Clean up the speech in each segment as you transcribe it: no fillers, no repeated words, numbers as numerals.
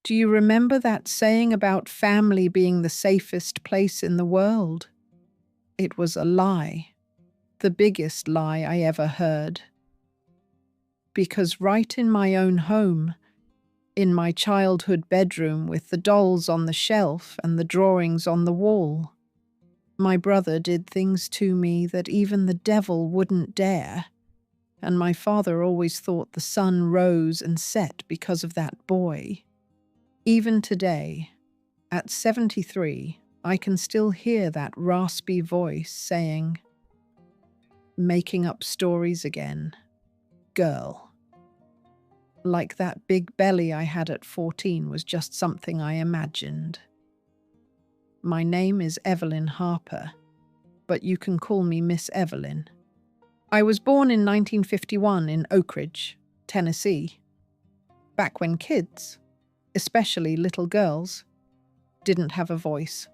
Do you remember that saying about family being the safest place in the world? It was a lie, the biggest lie I ever heard. Because right in my own home, in my childhood bedroom with the dolls on the shelf and the drawings on the wall, my brother did things to me that even the devil wouldn't dare, and my father always thought the sun rose and set because of that boy. Even today, at 73, I can still hear that raspy voice saying, "Making up stories again, girl." Like that big belly I had at 14 was just something I imagined. My name is Evelyn Harper, but you can call me Miss Evelyn. I was born in 1951 in Oak Ridge, Tennessee, back when kids, especially little girls, didn't have a voice.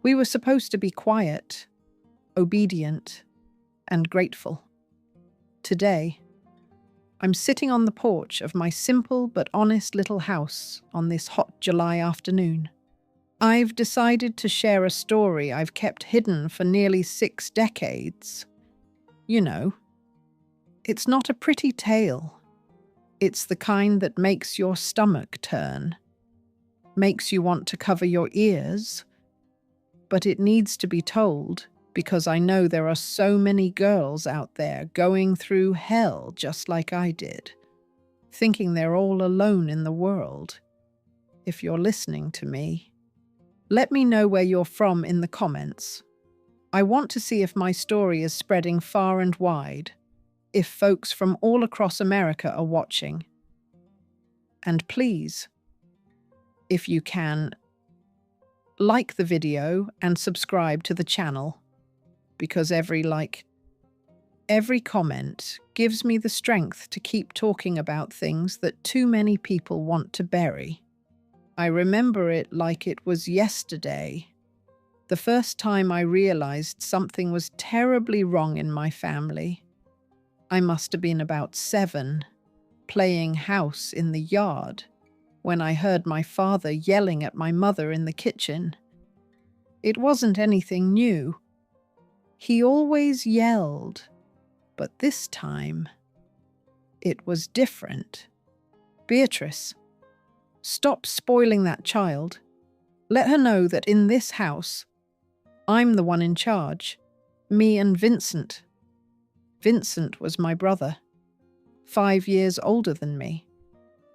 We were supposed to be quiet, obedient, and grateful. Today, I'm sitting on the porch of my simple but honest little house on this hot July afternoon. I've decided to share a story I've kept hidden for nearly 6 decades. You know, it's not a pretty tale. It's the kind that makes your stomach turn, makes you want to cover your ears, but it needs to be told because I know there are so many girls out there going through hell just like I did, thinking they're all alone in the world. If you're listening to me, let me know where you're from in the comments. I want to see if my story is spreading far and wide, if folks from all across America are watching. And please, if you can, like the video and subscribe to the channel, because every like, every comment gives me the strength to keep talking about things that too many people want to bury. I remember it like it was yesterday, the first time I realized something was terribly wrong in my family. I must have been about 7, playing house in the yard, when I heard my father yelling at my mother in the kitchen. It wasn't anything new. He always yelled, but this time, it was different. "Beatrice, stop spoiling that child. Let her know that in this house, I'm the one in charge. Me and Vincent." Vincent was my brother, 5 years older than me.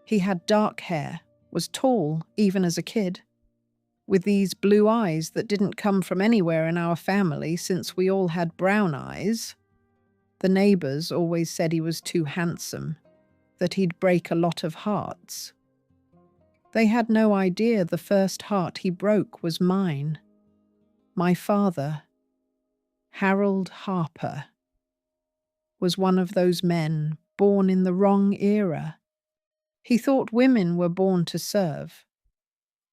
He had dark hair, was tall even as a kid, with these blue eyes that didn't come from anywhere in our family since we all had brown eyes. The neighbors always said he was too handsome, that he'd break a lot of hearts. They had no idea the first heart he broke was mine. My father, Harold Harper, was one of those men born in the wrong era. He thought women were born to serve,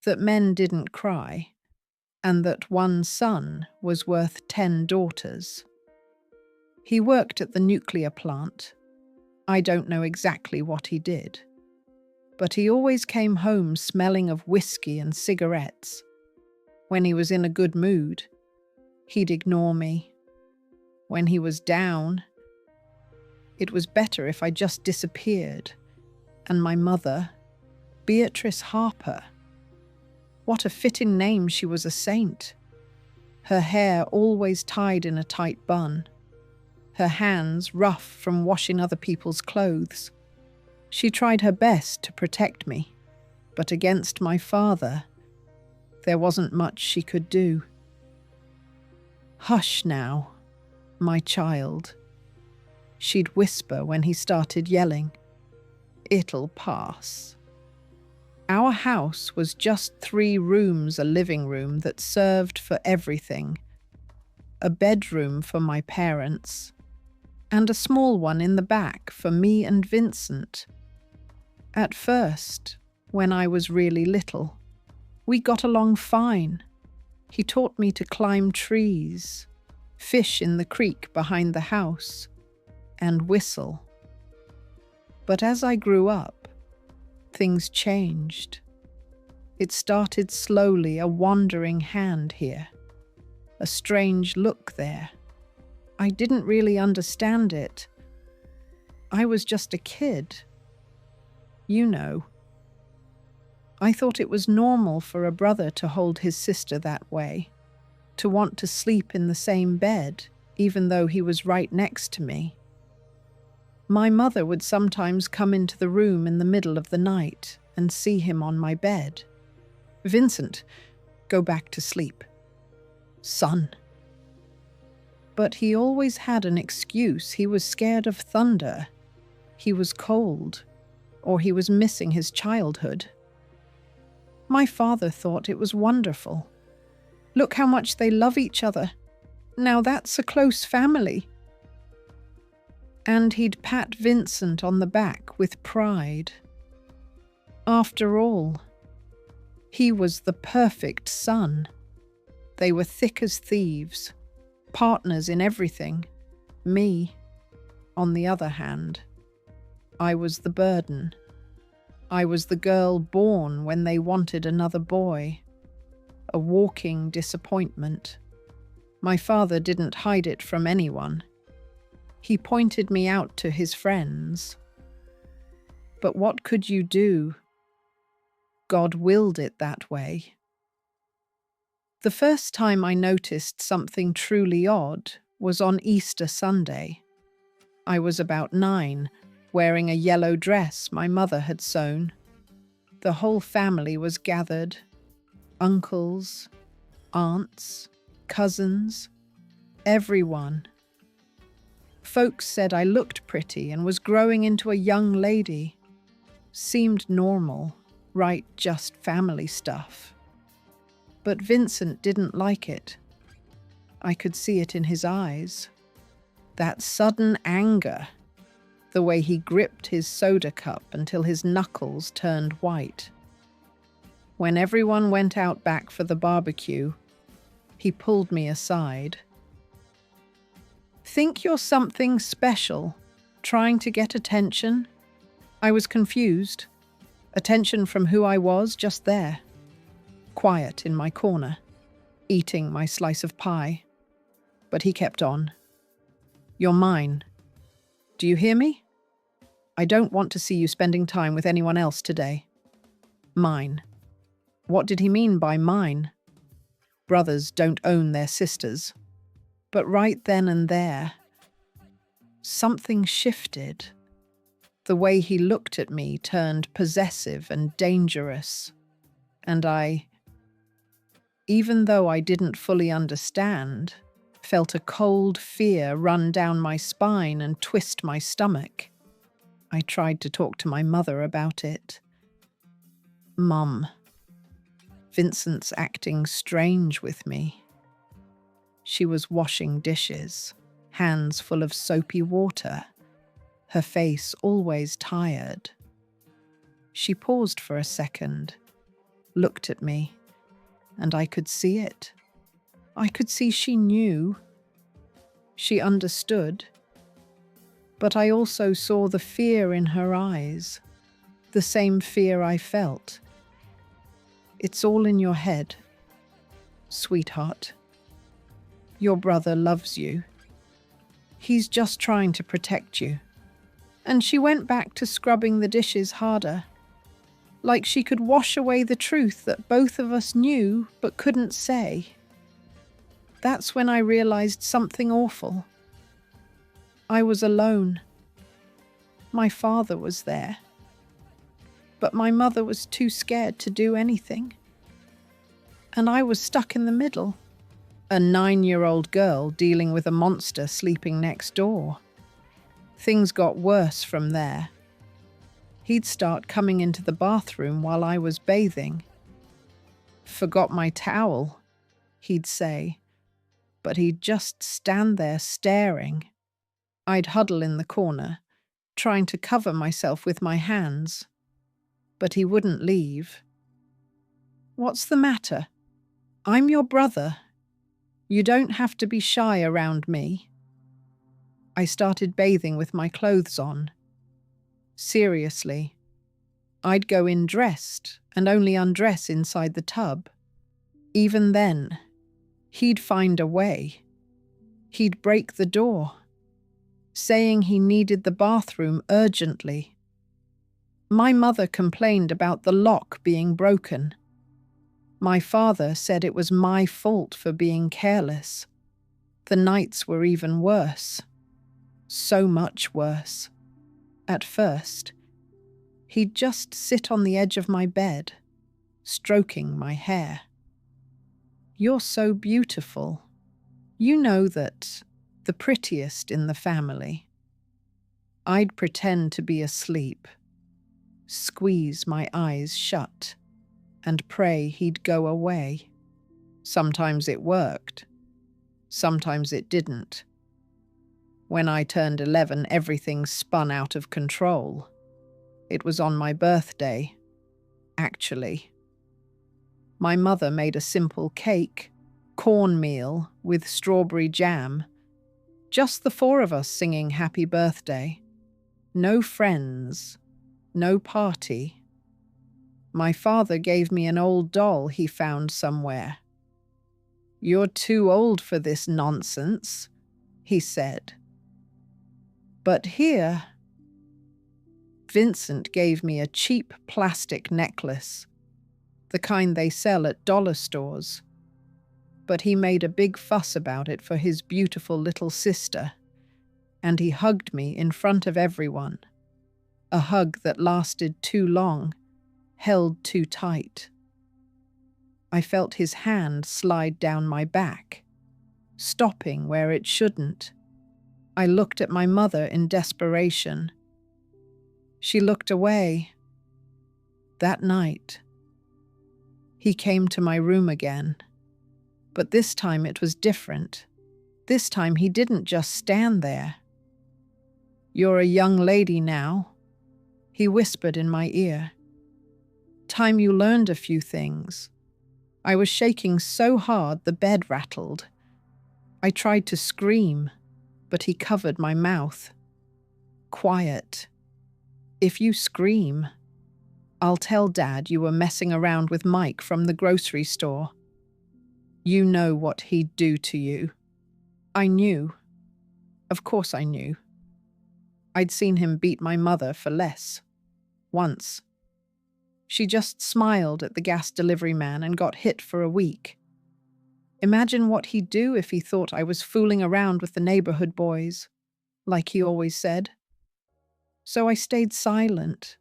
that men didn't cry, and that one son was worth 10 daughters. He worked at the nuclear plant. I don't know exactly what he did, but he always came home smelling of whiskey and cigarettes. When he was in a good mood, he'd ignore me. When he was down, it was better if I just disappeared. And my mother, Beatrice Harper. What a fitting name, she was a saint. Her hair always tied in a tight bun. Her hands rough from washing other people's clothes. She tried her best to protect me, but against my father, there wasn't much she could do. "Hush now, my child," she'd whisper when he started yelling. "It'll pass." Our house was just 3 rooms, a living room that served for everything, a bedroom for my parents, and a small one in the back for me and Vincent. At first, when I was really little, we got along fine. He taught me to climb trees, fish in the creek behind the house, and whistle. But as I grew up, things changed. It started slowly, a wandering hand here, a strange look there. I didn't really understand it. I was just a kid. You know. I thought it was normal for a brother to hold his sister that way, to want to sleep in the same bed, even though he was right next to me. My mother would sometimes come into the room in the middle of the night and see him on my bed. "Vincent, go back to sleep. Son." But he always had an excuse. He was scared of thunder. He was cold, or he was missing his childhood. My father thought it was wonderful. Look how much they love each other. Now that's a close family. And he'd pat Vincent on the back with pride. After all, he was the perfect son. They were thick as thieves, partners in everything. Me, on the other hand, I was the burden. I was the girl born when they wanted another boy. A walking disappointment. My father didn't hide it from anyone. He pointed me out to his friends. But what could you do? God willed it that way. The first time I noticed something truly odd was on Easter Sunday. I was about 9, wearing a yellow dress my mother had sewn. The whole family was gathered. Uncles, aunts, cousins, everyone. Folks said I looked pretty and was growing into a young lady. Seemed normal, right, just family stuff. But Vincent didn't like it. I could see it in his eyes. That sudden anger, the way he gripped his soda cup until his knuckles turned white. When everyone went out back for the barbecue, he pulled me aside. "Think you're something special, trying to get attention?" I was confused. Attention from who I was just there. Quiet in my corner, eating my slice of pie. But he kept on. "You're mine. Do you hear me? I don't want to see you spending time with anyone else today. Mine." What did he mean by mine? Brothers don't own their sisters. But right then and there, something shifted. The way he looked at me turned possessive and dangerous. And I, even though I didn't fully understand, felt a cold fear run down my spine and twist my stomach. I tried to talk to my mother about it. "Mum, Vincent's acting strange with me." She was washing dishes, hands full of soapy water, her face always tired. She paused for a second, looked at me, and I could see it. I could see she knew. She understood. But I also saw the fear in her eyes, the same fear I felt. "It's all in your head, sweetheart. Your brother loves you. He's just trying to protect you." And she went back to scrubbing the dishes harder, like she could wash away the truth that both of us knew but couldn't say. That's when I realized something awful. I was alone. My father was there. But my mother was too scared to do anything. And I was stuck in the middle, a 9-year-old girl dealing with a monster sleeping next door. Things got worse from there. He'd start coming into the bathroom while I was bathing. "Forgot my towel," he'd say, but he'd just stand there staring. I'd huddle in the corner, trying to cover myself with my hands. But he wouldn't leave. "What's the matter? I'm your brother. You don't have to be shy around me." I started bathing with my clothes on. Seriously, I'd go in dressed and only undress inside the tub. Even then, he'd find a way. He'd break the door, saying he needed the bathroom urgently. My mother complained about the lock being broken. My father said it was my fault for being careless. The nights were even worse. So much worse. At first, he'd just sit on the edge of my bed, stroking my hair. "You're so beautiful. You know that, the prettiest in the family." I'd pretend to be asleep, squeeze my eyes shut, and pray he'd go away. Sometimes it worked. Sometimes it didn't. When I turned 11, everything spun out of control. It was on my birthday, actually. My mother made a simple cake, cornmeal with strawberry jam. Just the four of us singing happy birthday. No friends, no party. My father gave me an old doll he found somewhere. "You're too old for this nonsense," he said. But here, Vincent gave me a cheap plastic necklace, the kind they sell at dollar stores. But he made a big fuss about it for his beautiful little sister, and he hugged me in front of everyone. A hug that lasted too long, held too tight. I felt his hand slide down my back, stopping where it shouldn't. I looked at my mother in desperation. She looked away. That night, he came to my room again. But this time it was different. This time he didn't just stand there. "You're a young lady now," he whispered in my ear. "Time you learned a few things." I was shaking so hard the bed rattled. I tried to scream, but he covered my mouth. "Quiet. If you scream, I'll tell Dad you were messing around with Mike from the grocery store. You know what he'd do to you." I knew. Of course I knew. I'd seen him beat my mother for less. Once. She just smiled at the gas delivery man and got hit for a week. Imagine what he'd do if he thought I was fooling around with the neighborhood boys, like he always said. So I stayed silent.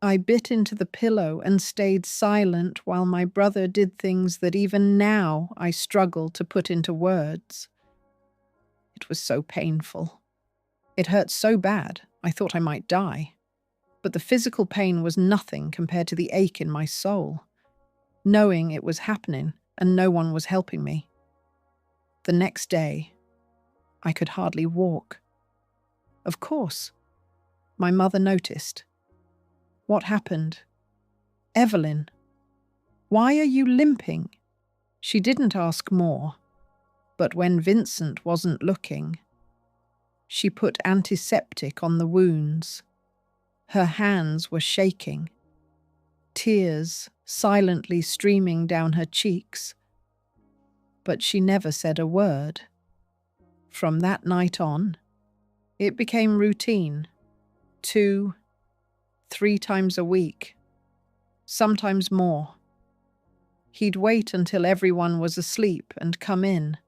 I bit into the pillow and stayed silent while my brother did things that even now I struggle to put into words. It was so painful. It hurt so bad, I thought I might die. But the physical pain was nothing compared to the ache in my soul, knowing it was happening and no one was helping me. The next day, I could hardly walk. Of course, my mother noticed. "What happened?" "Evelyn, why are you limping?" She didn't ask more, but when Vincent wasn't looking, she put antiseptic on the wounds. Her hands were shaking, tears silently streaming down her cheeks. But she never said a word. From that night on, it became routine. 2, 3 times a week, sometimes more. He'd wait until everyone was asleep and come in.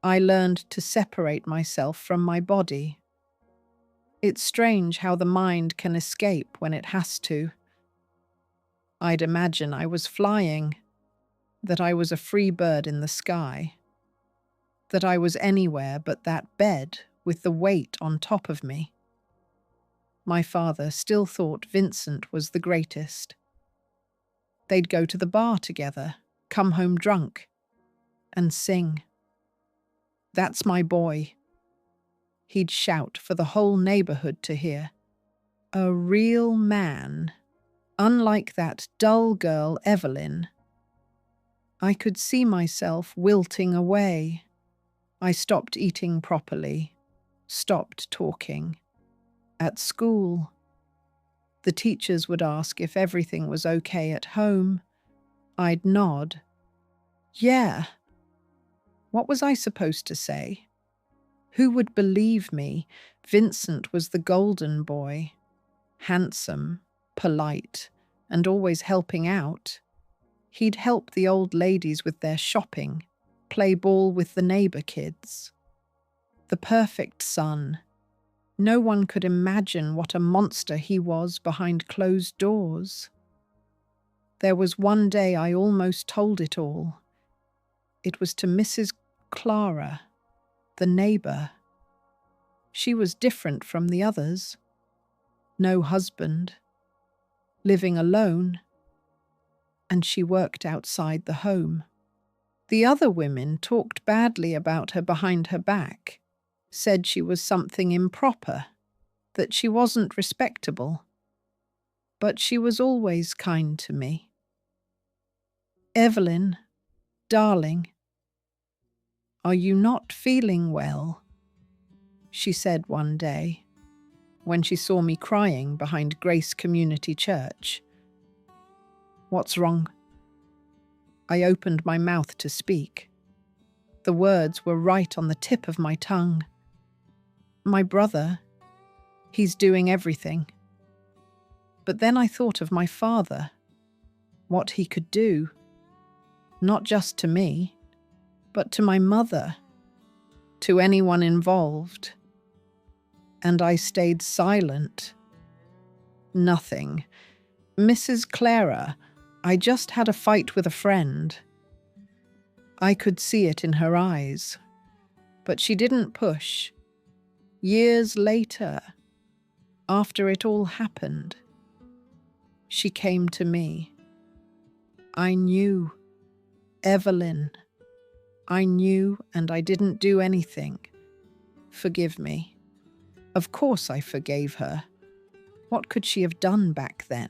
I learned to separate myself from my body. It's strange how the mind can escape when it has to. I'd imagine I was flying, that I was a free bird in the sky, that I was anywhere but that bed with the weight on top of me. My father still thought Vincent was the greatest. They'd go to the bar together, come home drunk, and sing. "That's my boy," he'd shout for the whole neighborhood to hear. A real man, unlike that dull girl Evelyn. I could see myself wilting away. I stopped eating properly, stopped talking. At school, The teachers would ask if everything was okay at home. I'd nod. Yeah. What was I supposed to say? Who would believe me? Vincent was the golden boy. Handsome, polite, and always helping out. He'd help the old ladies with their shopping, play ball with the neighbor kids. The perfect son. No one could imagine what a monster he was behind closed doors. There was one day I almost told it all. It was to Mrs. Clara, the neighbor. She was different from the others. No husband, living alone, and she worked outside the home. The other women talked badly about her behind her back, said she was something improper, that she wasn't respectable. But she was always kind to me. Evelyn, darling, are you not feeling well? She said one day, when she saw me crying behind Grace Community Church. What's wrong? I opened my mouth to speak. The words were right on the tip of my tongue. My brother, he's doing everything. But then I thought of my father, what he could do, not just to me, but to my mother, to anyone involved. And I stayed silent. Nothing. Mrs. Clara, I just had a fight with a friend. I could see it in her eyes, but she didn't push. Years later, after it all happened, she came to me. I knew, Evelyn. I knew, and I didn't do anything. Forgive me. Of course I forgave her. What could she have done back then?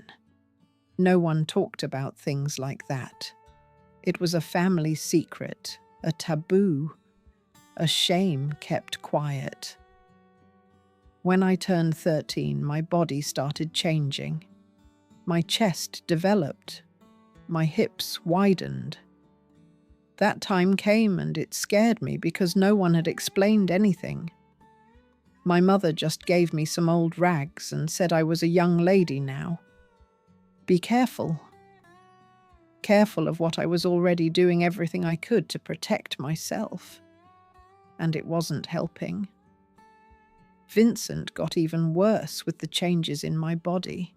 No one talked about things like that. It was a family secret, a taboo, a shame kept quiet. When I turned 13, my body started changing. My chest developed. My hips widened. That time came and it scared me because no one had explained anything. My mother just gave me some old rags and said I was a young lady now. Be careful. Careful of what I was already doing everything I could to protect myself. And it wasn't helping. Vincent got even worse with the changes in my body.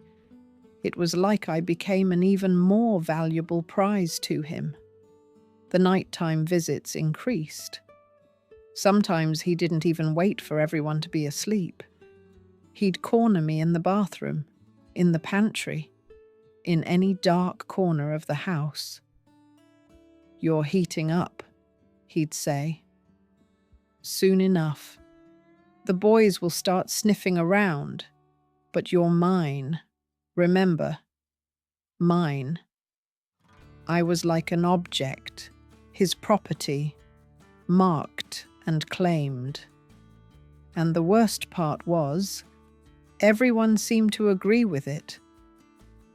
It was like I became an even more valuable prize to him. The nighttime visits increased. Sometimes he didn't even wait for everyone to be asleep. He'd corner me in the bathroom, in the pantry, in any dark corner of the house. You're heating up, he'd say. Soon enough. The boys will start sniffing around, but you're mine. Remember, mine. I was like an object, his property, marked and claimed. And the worst part was, everyone seemed to agree with it.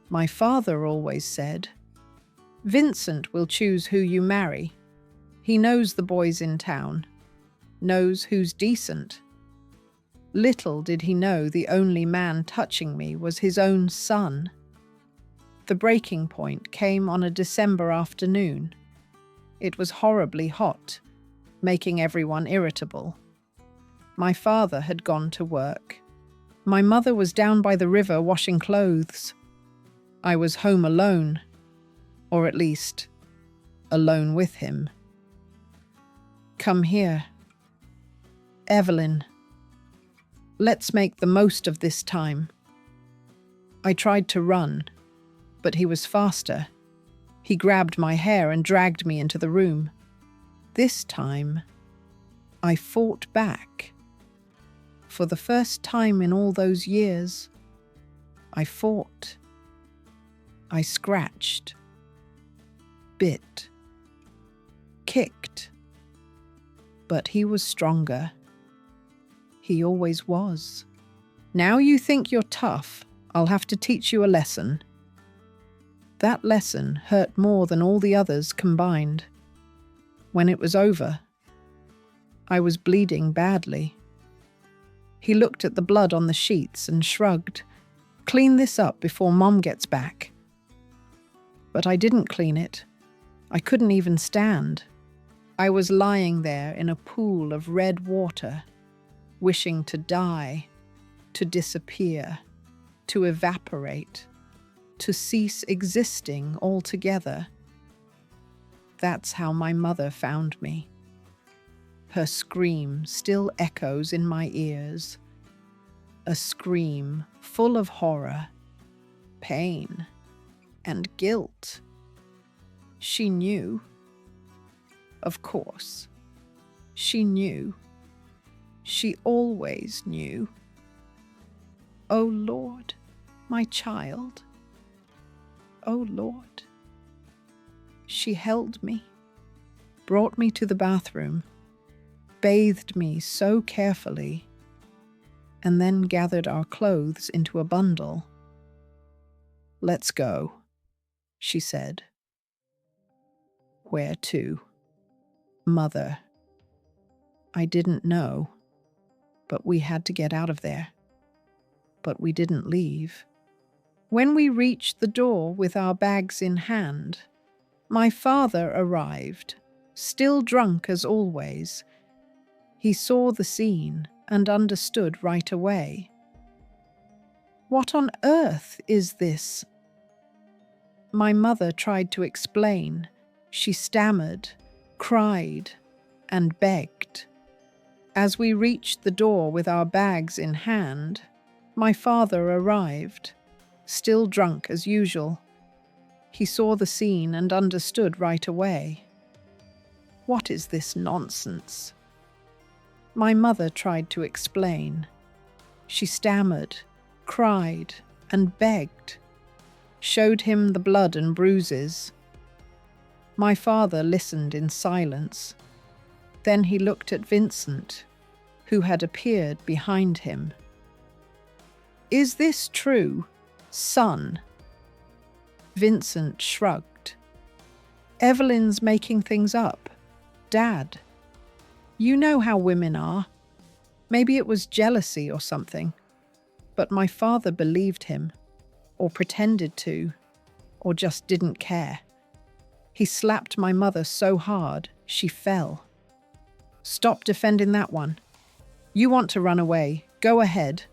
My father always said, Vincent will choose who you marry. He knows the boys in town, knows who's decent. Little did he know the only man touching me was his own son. The breaking point came on a December afternoon. It was horribly hot, making everyone irritable. My father had gone to work. My mother was down by the river washing clothes. I was home alone, or at least, alone with him. Come here. Evelyn. Let's make the most of this time. I tried to run, but he was faster. He grabbed my hair and dragged me into the room. This time, I fought back. For the first time in all those years, I fought. I scratched, bit, kicked. But he was stronger. He always was. Now you think you're tough, I'll have to teach you a lesson." That lesson hurt more than all the others combined. When it was over, I was bleeding badly. He looked at the blood on the sheets and shrugged. "Clean this up before Mom gets back." But I didn't clean it. I couldn't even stand. I was lying there in a pool of red water, wishing to die, to disappear, to evaporate, to cease existing altogether. That's how my mother found me. Her scream still echoes in my ears. A scream full of horror, pain, and guilt. She knew. Of course. She knew. She always knew. "Oh Lord, my child. Oh Lord." She held me, brought me to the bathroom, bathed me so carefully, and then gathered our clothes into a bundle. "Let's go," she said. "Where to?" "Mother." I didn't know, but we had to get out of there. But we didn't leave. When we reached the door with our bags in hand, my father arrived, still drunk as always. He saw the scene and understood right away. "What on earth is this?" My mother tried to explain. She stammered, cried, and begged. As we reached the door with our bags in hand, my father arrived, still drunk as usual. He saw the scene and understood right away. "What is this nonsense?" My mother tried to explain. She stammered, cried, and begged, showed him the blood and bruises. My father listened in silence. Then he looked at Vincent, who had appeared behind him. "Is this true, son?" Vincent shrugged. "Evelyn's making things up, Dad. You know how women are. Maybe it was jealousy or something." But my father believed him, or pretended to, or just didn't care. He slapped my mother so hard, she fell. "Stop defending that one. You want to run away, go ahead."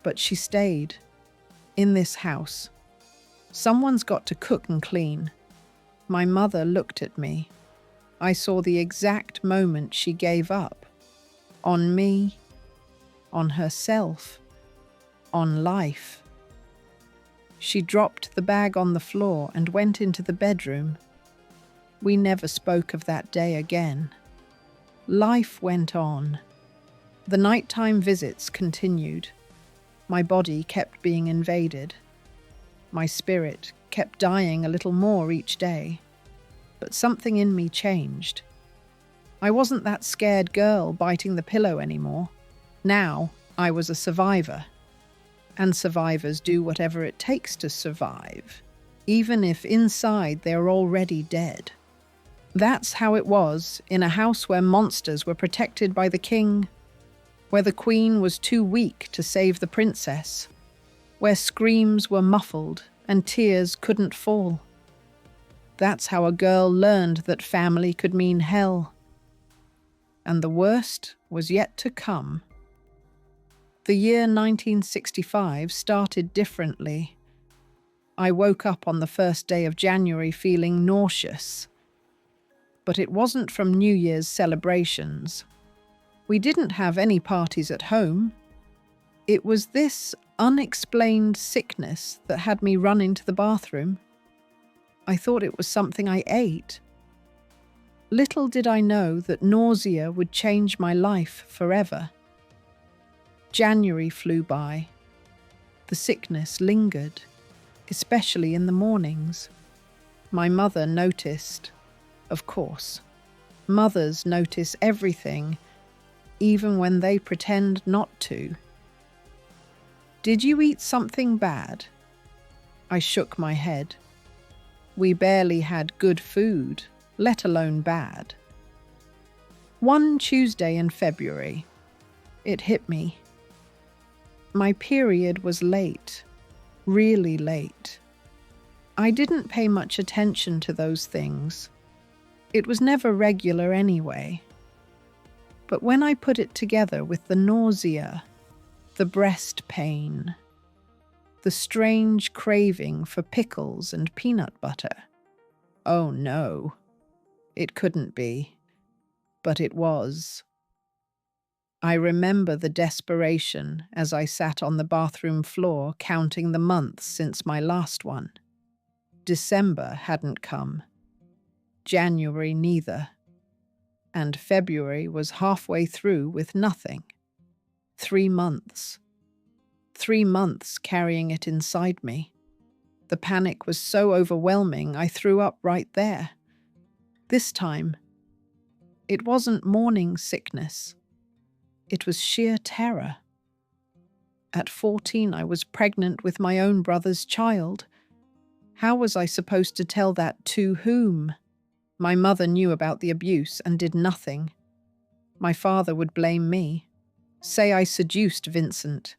But she stayed. In this house. Someone's got to cook and clean. My mother looked at me. I saw the exact moment she gave up. On me, on herself, on life. She dropped the bag on the floor and went into the bedroom. We never spoke of that day again. Life went on. The nighttime visits continued. My body kept being invaded. My spirit kept dying a little more each day. But something in me changed. I wasn't that scared girl biting the pillow anymore. Now I was a survivor. And survivors do whatever it takes to survive, even if inside they're already dead. That's how it was in a house where monsters were protected by the king, where the queen was too weak to save the princess, where screams were muffled and tears couldn't fall. That's how a girl learned that family could mean hell. And the worst was yet to come. The year 1965 started differently. I woke up on the first day of January feeling nauseous. But it wasn't from New Year's celebrations. We didn't have any parties at home. It was this unexplained sickness that had me run into the bathroom. I thought it was something I ate. Little did I know that nausea would change my life forever. January flew by. The sickness lingered, especially in the mornings. My mother noticed, of course. Mothers notice everything, even when they pretend not to. Did you eat something bad? I shook my head. We barely had good food, let alone bad. One Tuesday in February, it hit me. My period was late, really late. I didn't pay much attention to those things. It was never regular anyway. But when I put it together with the nausea, the breast pain, the strange craving for pickles and peanut butter, oh no, it couldn't be. But it was. I remember the desperation as I sat on the bathroom floor counting the months since my last one. December hadn't come. January neither. And February was halfway through with nothing. 3 months. 3 months carrying it inside me. The panic was so overwhelming I threw up right there. This time, it wasn't morning sickness. It was sheer terror. At 14, I was pregnant with my own brother's child. How was I supposed to tell that to whom? My mother knew about the abuse and did nothing. My father would blame me, say I seduced Vincent,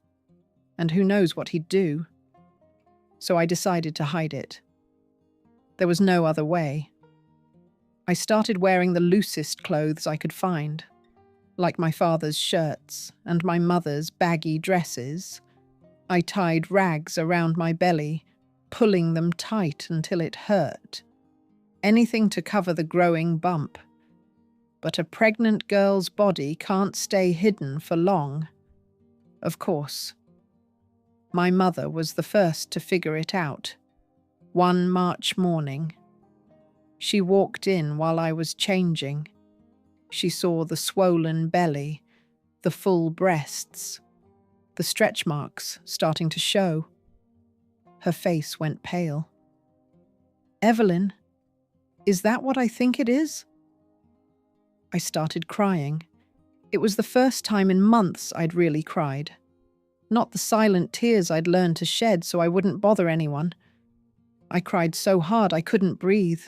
and who knows what he'd do. So I decided to hide it. There was no other way. I started wearing the loosest clothes I could find, like my father's shirts and my mother's baggy dresses. I tied rags around my belly, pulling them tight until it hurt. Anything to cover the growing bump. But a pregnant girl's body can't stay hidden for long. Of course. My mother was the first to figure it out. One March morning. She walked in while I was changing. She saw the swollen belly, the full breasts, the stretch marks starting to show. Her face went pale. "Evelyn, is that what I think it is?" I started crying. It was the first time in months I'd really cried. Not the silent tears I'd learned to shed so I wouldn't bother anyone. I cried so hard I couldn't breathe.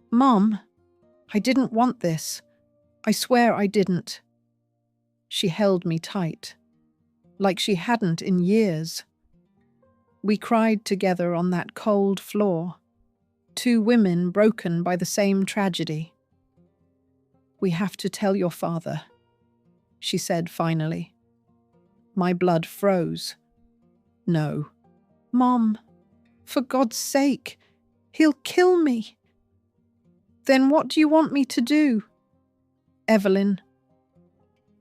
"Mom, I didn't want this. I swear I didn't." She held me tight, like she hadn't in years. We cried together on that cold floor, 2 women broken by the same tragedy. "We have to tell your father," she said finally. My blood froze. "No." "Mom, for God's sake, he'll kill me." "Then what do you want me to do?" "Evelyn,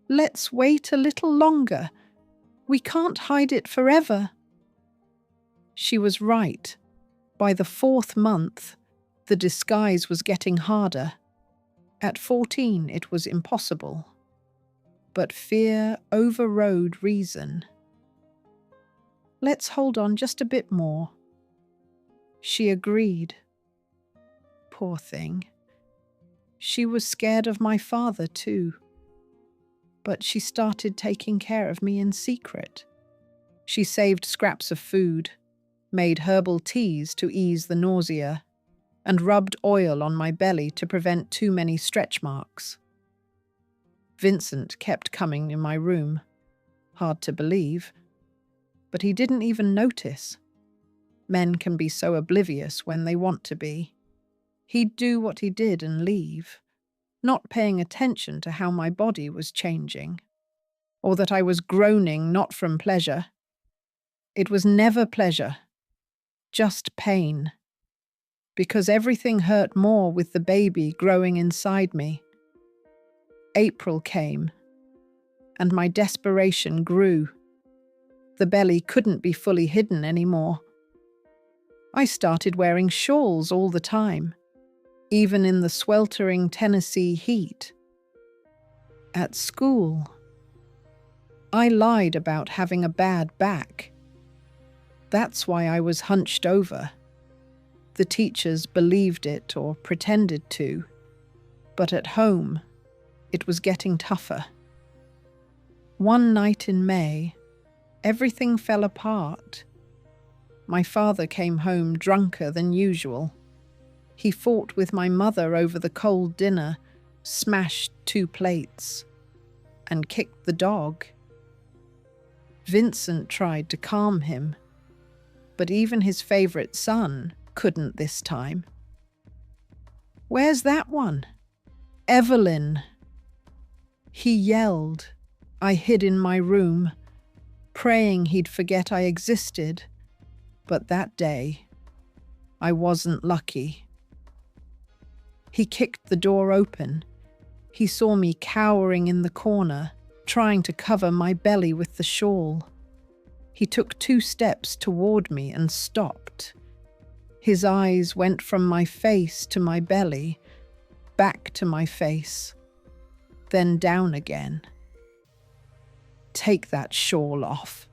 let's wait a little longer. We can't hide it forever." She was right. By the 4th month, the disguise was getting harder. At 14, it was impossible. But fear overrode reason. "Let's hold on just a bit more." She agreed. Poor thing. She was scared of my father too. But she started taking care of me in secret. She saved scraps of food, made herbal teas to ease the nausea, and rubbed oil on my belly to prevent too many stretch marks. Vincent kept coming in my room. Hard to believe. But he didn't even notice. Men can be so oblivious when they want to be. He'd do what he did and leave, not paying attention to how my body was changing, or that I was groaning not from pleasure. It was never pleasure, just pain, because everything hurt more with the baby growing inside me. April came, and my desperation grew. The belly couldn't be fully hidden anymore. I started wearing shawls all the time, even in the sweltering Tennessee heat. At school, I lied about having a bad back. That's why I was hunched over. The teachers believed it or pretended to, but at home, it was getting tougher. One night in May, Everything fell apart. My father came home drunker than usual. He fought with my mother over the cold dinner, smashed 2 plates, and kicked the dog. Vincent tried to calm him, but even his favorite son couldn't this time. "Where's that one? Evelyn!" He yelled. I hid in my room, praying he'd forget I existed. But that day, I wasn't lucky. He kicked the door open. He saw me cowering in the corner, trying to cover my belly with the shawl. He took 2 steps toward me and stopped. His eyes went from my face to my belly, back to my face, then down again. "Take that shawl off."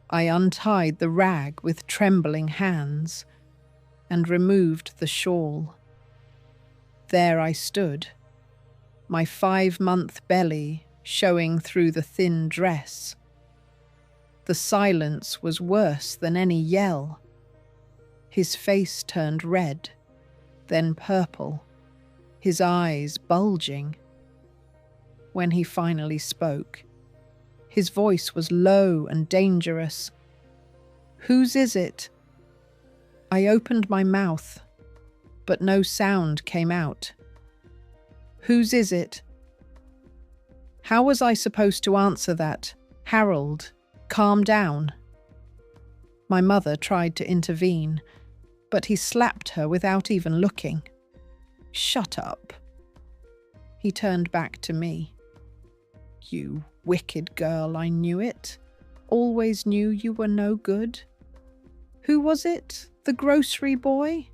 I untied the rag with trembling hands and removed the shawl. There I stood, my 5-month belly showing through the thin dress. The silence was worse than any yell. His face turned red, then purple, his eyes bulging. When he finally spoke, his voice was low and dangerous. "Whose is it?" I opened my mouth, but no sound came out. "Whose is it?" How was I supposed to answer that? "Harold, calm down." My mother tried to intervene, but he slapped her without even looking. "Shut up." He turned back to me. "You wicked girl, I knew it. Always knew you were no good. Who was it? The grocery boy?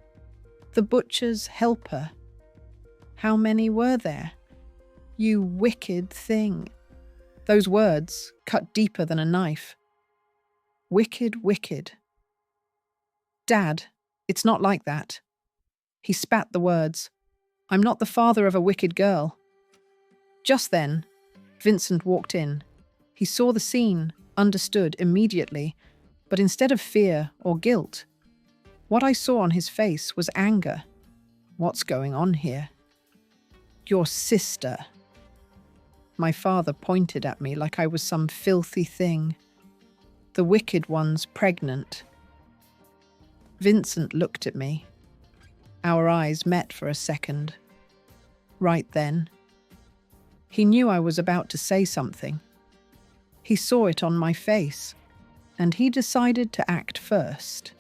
The butcher's helper? How many were there? You wicked thing." Those words cut deeper than a knife. Wicked, wicked. "Dad, it's not like that." He spat the words. "I'm not the father of a wicked girl." Just then, Vincent walked in. He saw the scene, understood immediately, but instead of fear or guilt, what I saw on his face was anger. "What's going on here?" "Your sister." My father pointed at me like I was some filthy thing. "The wicked one's pregnant." Vincent looked at me. Our eyes met for a second. Right then, he knew I was about to say something. He saw it on my face, and he decided to act first.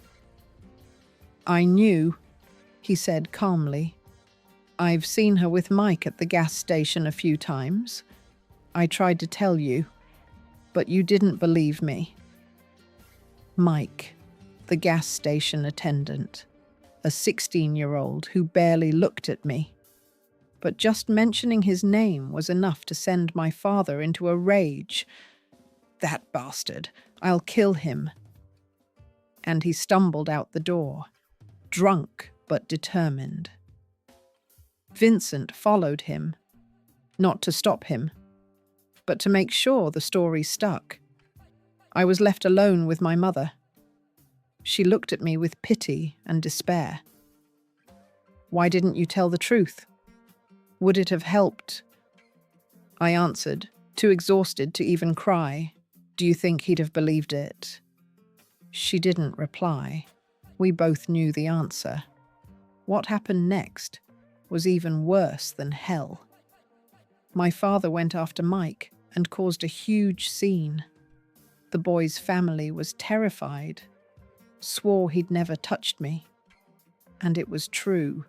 "I knew," he said calmly. "I've seen her with Mike at the gas station a few times. I tried to tell you, but you didn't believe me." Mike, the gas station attendant, a 16-year-old who barely looked at me. But just mentioning his name was enough to send my father into a rage. "That bastard, I'll kill him." And he stumbled out the door, drunk but determined. Vincent followed him, not to stop him, but to make sure the story stuck. I was left alone with my mother. She looked at me with pity and despair. "Why didn't you tell the truth? Would it have helped?" I answered, too exhausted to even cry. "Do you think he'd have believed it?" She didn't reply. We both knew the answer. What happened next was even worse than hell. My father went after Mike and caused a huge scene. The boy's family was terrified, swore he'd never touched me. And it was true.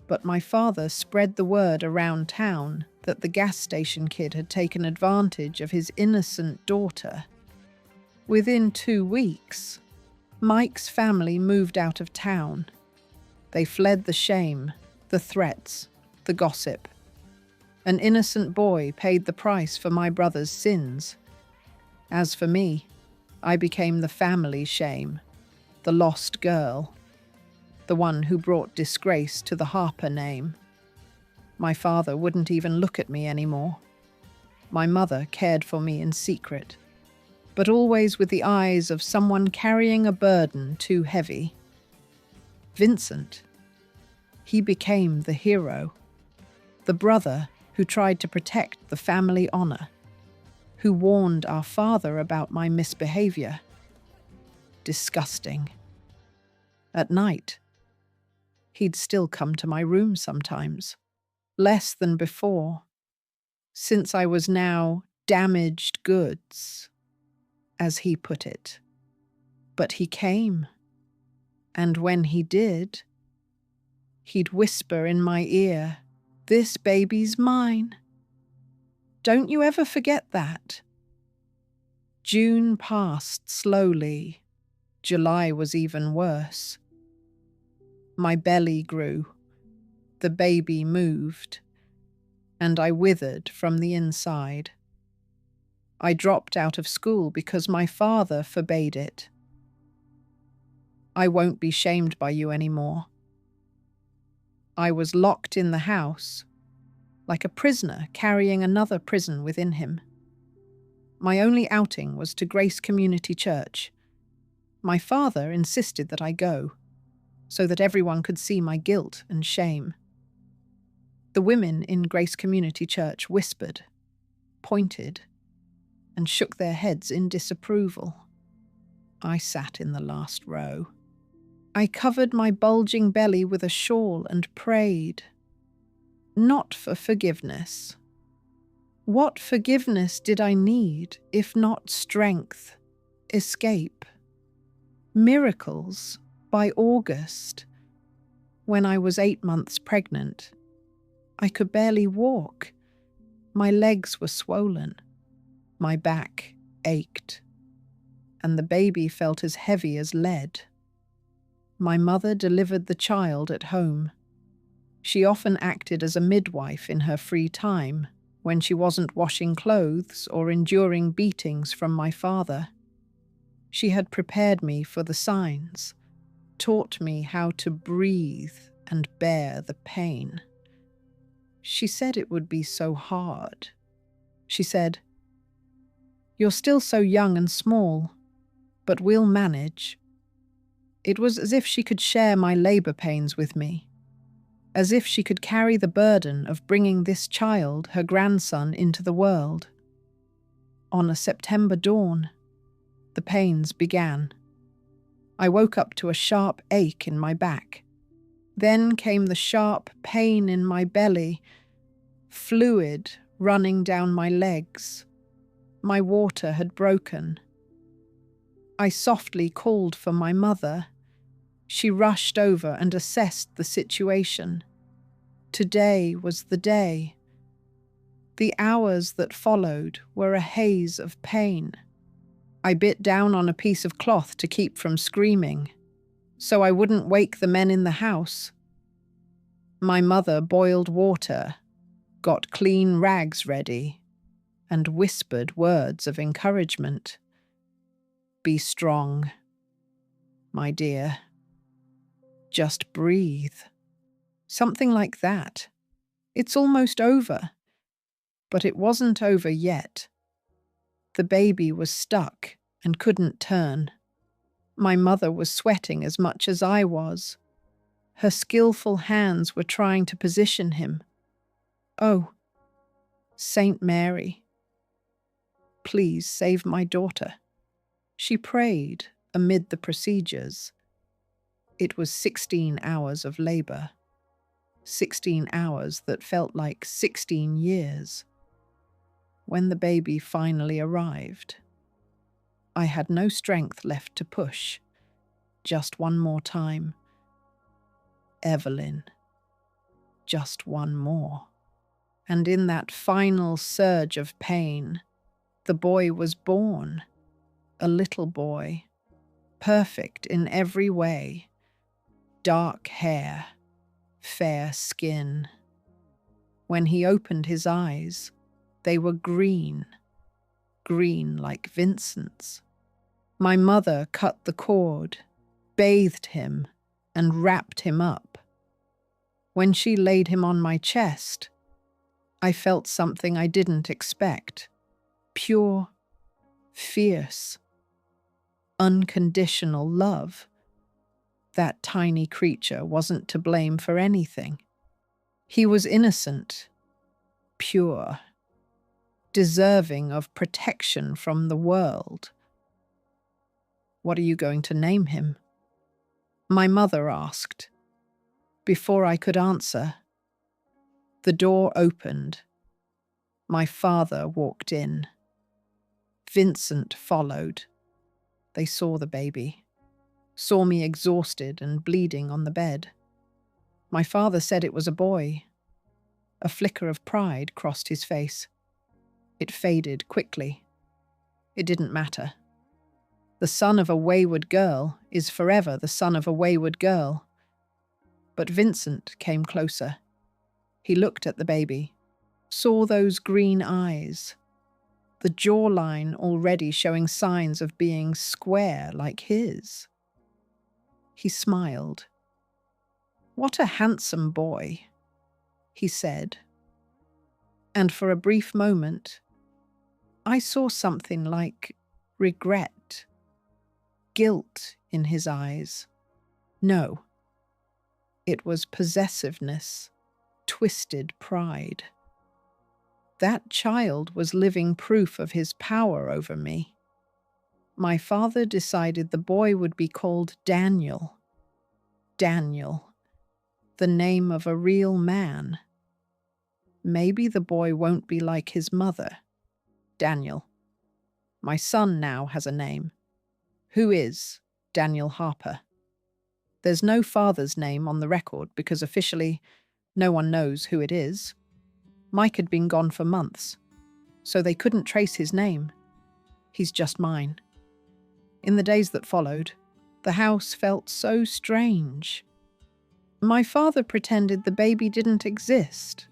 But my father spread the word around town that the gas station kid had taken advantage of his innocent daughter. Within 2 weeks, Mike's family moved out of town. They fled the shame, the threats, the gossip. An innocent boy paid the price for my brother's sins. As for me, I became the family shame, the lost girl, the one who brought disgrace to the Harper name. My father wouldn't even look at me anymore. My mother cared for me in secret, but always with the eyes of someone carrying a burden too heavy. Vincent. He became the hero, the brother who tried to protect the family honor, who warned our father about my misbehavior. Disgusting. At night, he'd still come to my room sometimes, less than before, since I was now damaged goods, as he put it. But he came, and when he did, he'd whisper in my ear, "This baby's mine." Don't you ever forget that? June passed slowly. July was even worse. My belly grew. The baby moved, and I withered from the inside. I dropped out of school because my father forbade it. I won't be shamed by you anymore. I was locked in the house, like a prisoner carrying another prison within him. My only outing was to Grace Community Church. My father insisted that I go, so that everyone could see my guilt and shame. The women in Grace Community Church whispered, pointed, and shook their heads in disapproval. I sat in the last row. I covered my bulging belly with a shawl and prayed. Not for forgiveness. What forgiveness did I need, if not strength, escape? Miracles by August. When I was 8 months pregnant, I could barely walk. My legs were swollen. My back ached. And the baby felt as heavy as lead. My mother delivered the child at home. She often acted as a midwife in her free time, when she wasn't washing clothes or enduring beatings from my father. She had prepared me for the signs, taught me how to breathe and bear the pain. She said it would be so hard. She said, "You're still so young and small, but we'll manage." It was as if she could share my labor pains with me, as if she could carry the burden of bringing this child, her grandson, into the world. On a September dawn, the pains began. I woke up to a sharp ache in my back. Then came the sharp pain in my belly, fluid running down my legs. My water had broken. I softly called for my mother. She rushed over and assessed the situation. Today was the day. The hours that followed were a haze of pain. I bit down on a piece of cloth to keep from screaming, so I wouldn't wake the men in the house. My mother boiled water, got clean rags ready, and whispered words of encouragement. "Be strong, my dear. Just breathe." Something like that. It's almost over. But it wasn't over yet. The baby was stuck and couldn't turn. My mother was sweating as much as I was. Her skillful hands were trying to position him. Oh, Saint Mary, please save my daughter. She prayed amid the procedures. It was 16 hours of labor. 16 hours that felt like 16 years. When the baby finally arrived, I had no strength left to push. Just one more time. Evelyn. Just one more. And in that final surge of pain, the boy was born. A little boy. Perfect in every way. Dark hair. Fair skin. When he opened his eyes, they were green. Green like Vincent's. My mother cut the cord, bathed him, and wrapped him up. When she laid him on my chest, I felt something I didn't expect. Pure, fierce, unconditional love. That tiny creature wasn't to blame for anything. He was innocent, pure, deserving of protection from the world. "What are you going to name him?" my mother asked. Before I could answer, the door opened. My father walked in. Vincent followed. They saw the baby, saw me exhausted and bleeding on the bed. My father said it was a boy. A flicker of pride crossed his face. It faded quickly. It didn't matter. The son of a wayward girl is forever the son of a wayward girl. But Vincent came closer. He looked at the baby, saw those green eyes, the jawline already showing signs of being square like his. He smiled. "What a handsome boy," he said. And for a brief moment, I saw something like regret, guilt in his eyes. No, it was possessiveness, twisted pride. That child was living proof of his power over me. My father decided the boy would be called Daniel. Daniel, the name of a real man. Maybe the boy won't be like his mother. Daniel. My son now has a name. Who is Daniel Harper? There's no father's name on the record because officially no one knows who it is. Mike had been gone for months, so they couldn't trace his name. He's just mine. In the days that followed, the house felt so strange. My father pretended the baby didn't exist.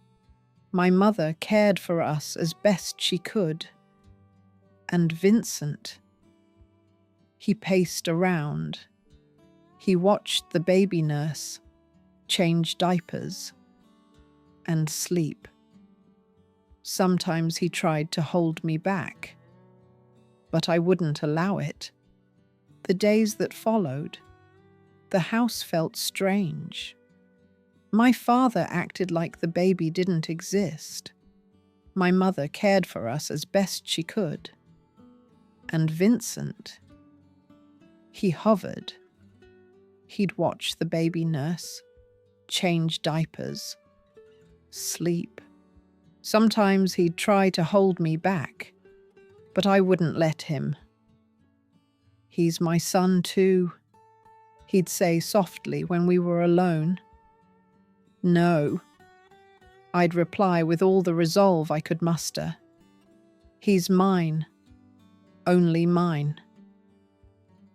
My mother cared for us as best she could. And Vincent. He paced around. He watched the baby nurse change diapers and sleep. Sometimes he tried to hold me back, but I wouldn't allow it. The days that followed, the house felt strange. My father acted like the baby didn't exist. My mother cared for us as best she could. And Vincent, he hovered. He'd watch the baby nurse change diapers, sleep. Sometimes he'd try to hold me back, but I wouldn't let him. "He's my son too," he'd say softly when we were alone. "No," I'd reply with all the resolve I could muster. "He's mine, only mine."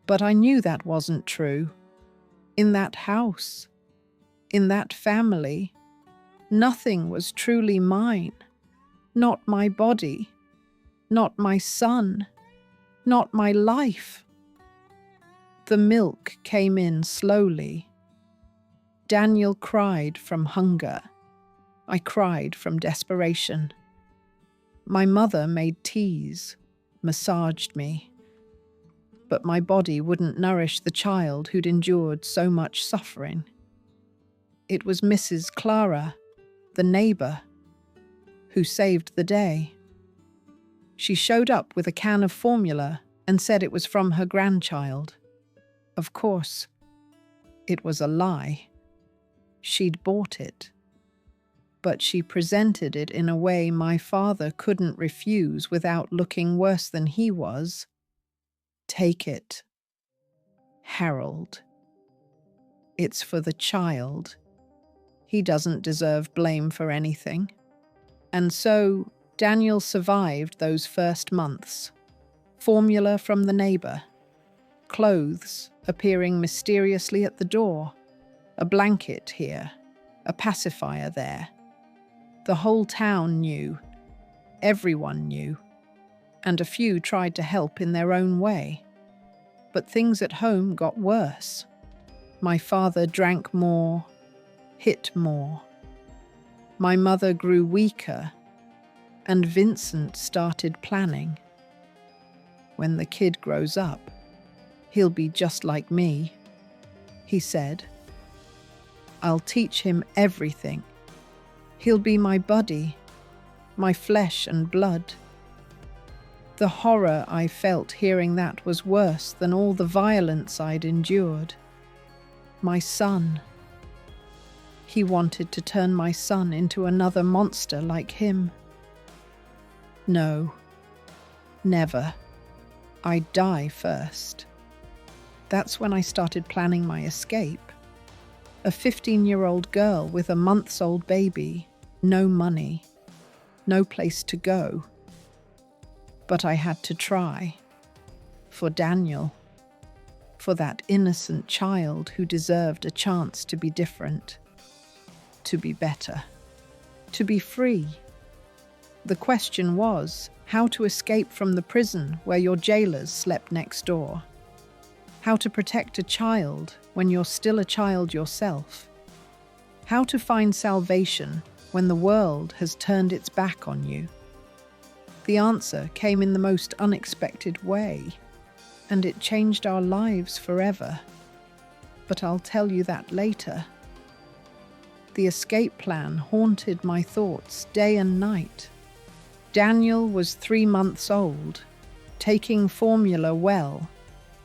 But I knew that wasn't true. In that house, in that family, nothing was truly mine. Not my body, not my son, not my life. The milk came in slowly. Daniel cried from hunger. I cried from desperation. My mother made teas, massaged me. But my body wouldn't nourish the child who'd endured so much suffering. It was Mrs. Clara, the neighbour, who saved the day. She showed up with a can of formula and said it was from her grandchild. Of course, it was a lie. She'd bought it. But she presented it in a way my father couldn't refuse without looking worse than he was. "Take it, Harold. It's for the child. He doesn't deserve blame for anything." And so Daniel survived those first months. Formula from the neighbour. Clothes appearing mysteriously at the door. A blanket here, a pacifier there. The whole town knew. Everyone knew. And a few tried to help in their own way. But things at home got worse. My father drank more, hit more. My mother grew weaker, and Vincent started planning. when the kid grows up, he'll be just like me," he said. "I'll teach him everything. He'll be my buddy, my flesh and blood." The horror I felt hearing that was worse than all the violence I'd endured. My son. He wanted to turn my son into another monster like him. No, never. I'd die first. That's when I started planning my escape. A 15-year-old girl with a months-old baby, no money, no place to go. But I had to try. For Daniel. For that innocent child who deserved a chance to be different. To be better. To be free. The question was how to escape from the prison where your jailers slept next door. How to protect a child when you're still a child yourself. How to find salvation when the world has turned its back on you. The answer came in the most unexpected way, and it changed our lives forever. But I'll tell you that later. The escape plan haunted my thoughts day and night. Daniel was 3 months old, taking formula well,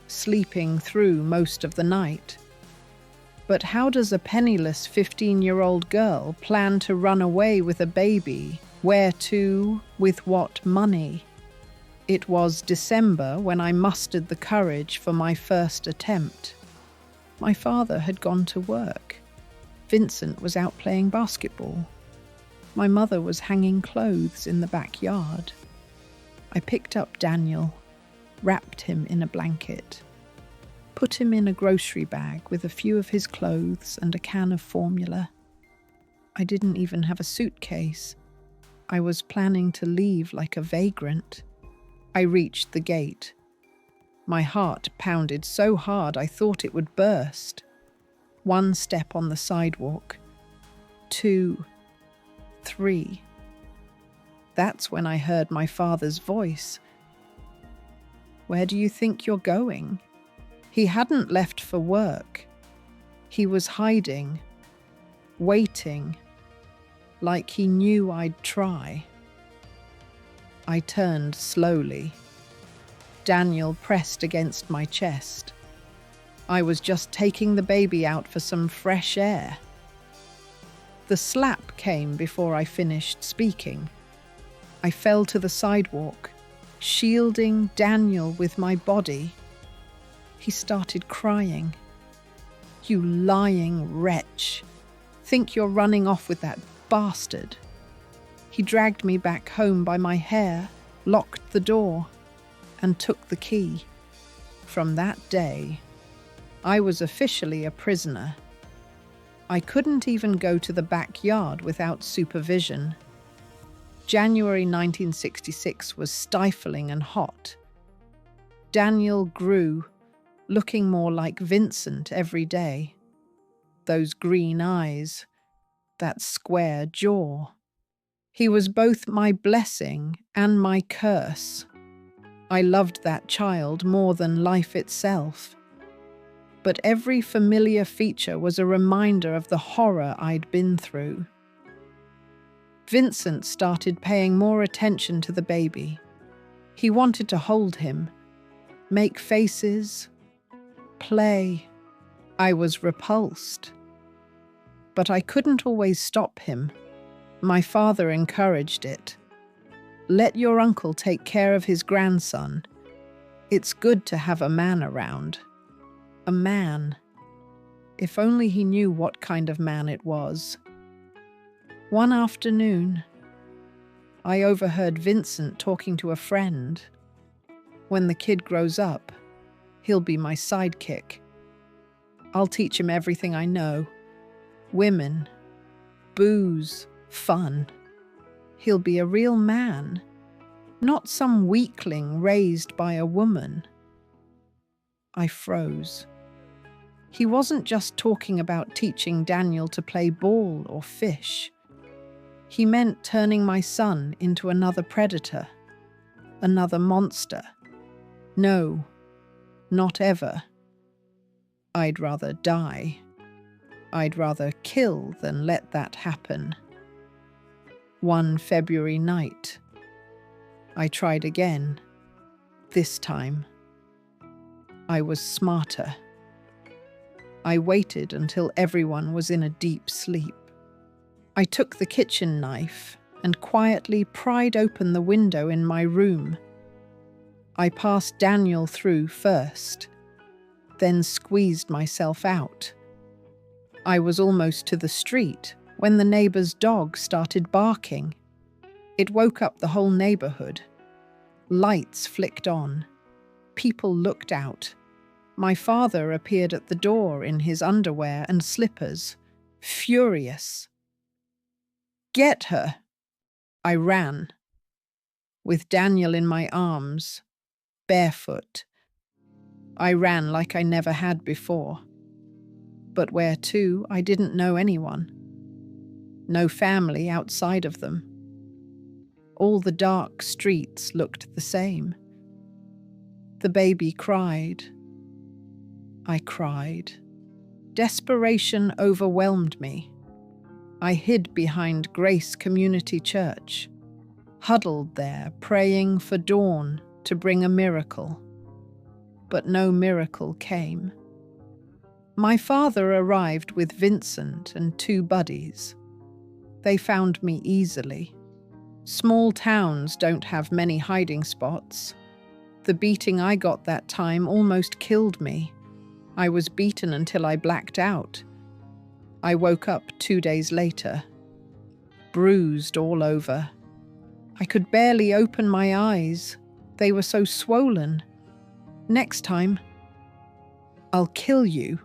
sleeping through most of the night. But how does a penniless 15-year-old girl plan to run away with a baby? Where to? With what money? It was December when I mustered the courage for my first attempt. My father had gone to work. Vincent was out playing basketball. My mother was hanging clothes in the backyard. I picked up Daniel, wrapped him in a blanket, put him in a grocery bag with a few of his clothes and a can of formula. I didn't even have a suitcase. I was planning to leave like a vagrant. I reached the gate. My heart pounded so hard I thought it would burst. 1 step on the sidewalk. 2, 3. That's when I heard my father's voice. "Where do you think you're going?" He hadn't left for work. He was hiding, waiting, like he knew I'd try. I turned slowly. Daniel pressed against my chest. I was just taking the baby out for some fresh air. The slap came before I finished speaking. I fell to the sidewalk, shielding Daniel with my body. He started crying. "You lying wretch. Think you're running off with that bastard." He dragged me back home by my hair, locked the door, and took the key. From that day, I was officially a prisoner. I couldn't even go to the backyard without supervision. January 1966 was stifling and hot. Daniel grew, looking more like Vincent every day. Those green eyes, that square jaw. He was both my blessing and my curse. I loved that child more than life itself. But every familiar feature was a reminder of the horror I'd been through. Vincent started paying more attention to the baby. He wanted to hold him, make faces, play. I was repulsed. But I couldn't always stop him. My father encouraged it. "Let your uncle take care of his grandson. It's good to have a man around." A man. If only he knew what kind of man it was. One afternoon, I overheard Vincent talking to a friend. "When the kid grows up, he'll be my sidekick. I'll teach him everything I know. Women, booze, fun. He'll be a real man, not some weakling raised by a woman." I froze. He wasn't just talking about teaching Daniel to play ball or fish. He meant turning my son into another predator, another monster, No, not ever. I'd rather die. I'd rather kill than let that happen. One February night, I tried again. This time, I was smarter. I waited until everyone was in a deep sleep. I took the kitchen knife and quietly pried open the window in my room. I passed Daniel through first, then squeezed myself out. I was almost to the street when the neighbor's dog started barking. It woke up the whole neighborhood. Lights flicked on. People looked out. My father appeared at the door in his underwear and slippers, furious. "Get her!" I ran, with Daniel in my arms, barefoot. I ran like I never had before. But where to, I didn't know anyone. No family outside of them. All the dark streets looked the same. The baby cried. I cried. Desperation overwhelmed me. I hid behind Grace Community Church, huddled there, praying for dawn to bring a miracle. But no miracle came. My father arrived with Vincent and 2 buddies. They found me easily. Small towns don't have many hiding spots. The beating I got that time almost killed me. I was beaten until I blacked out. I woke up 2 days later, bruised all over. I could barely open my eyes. They were so swollen. "Next time, I'll kill you,"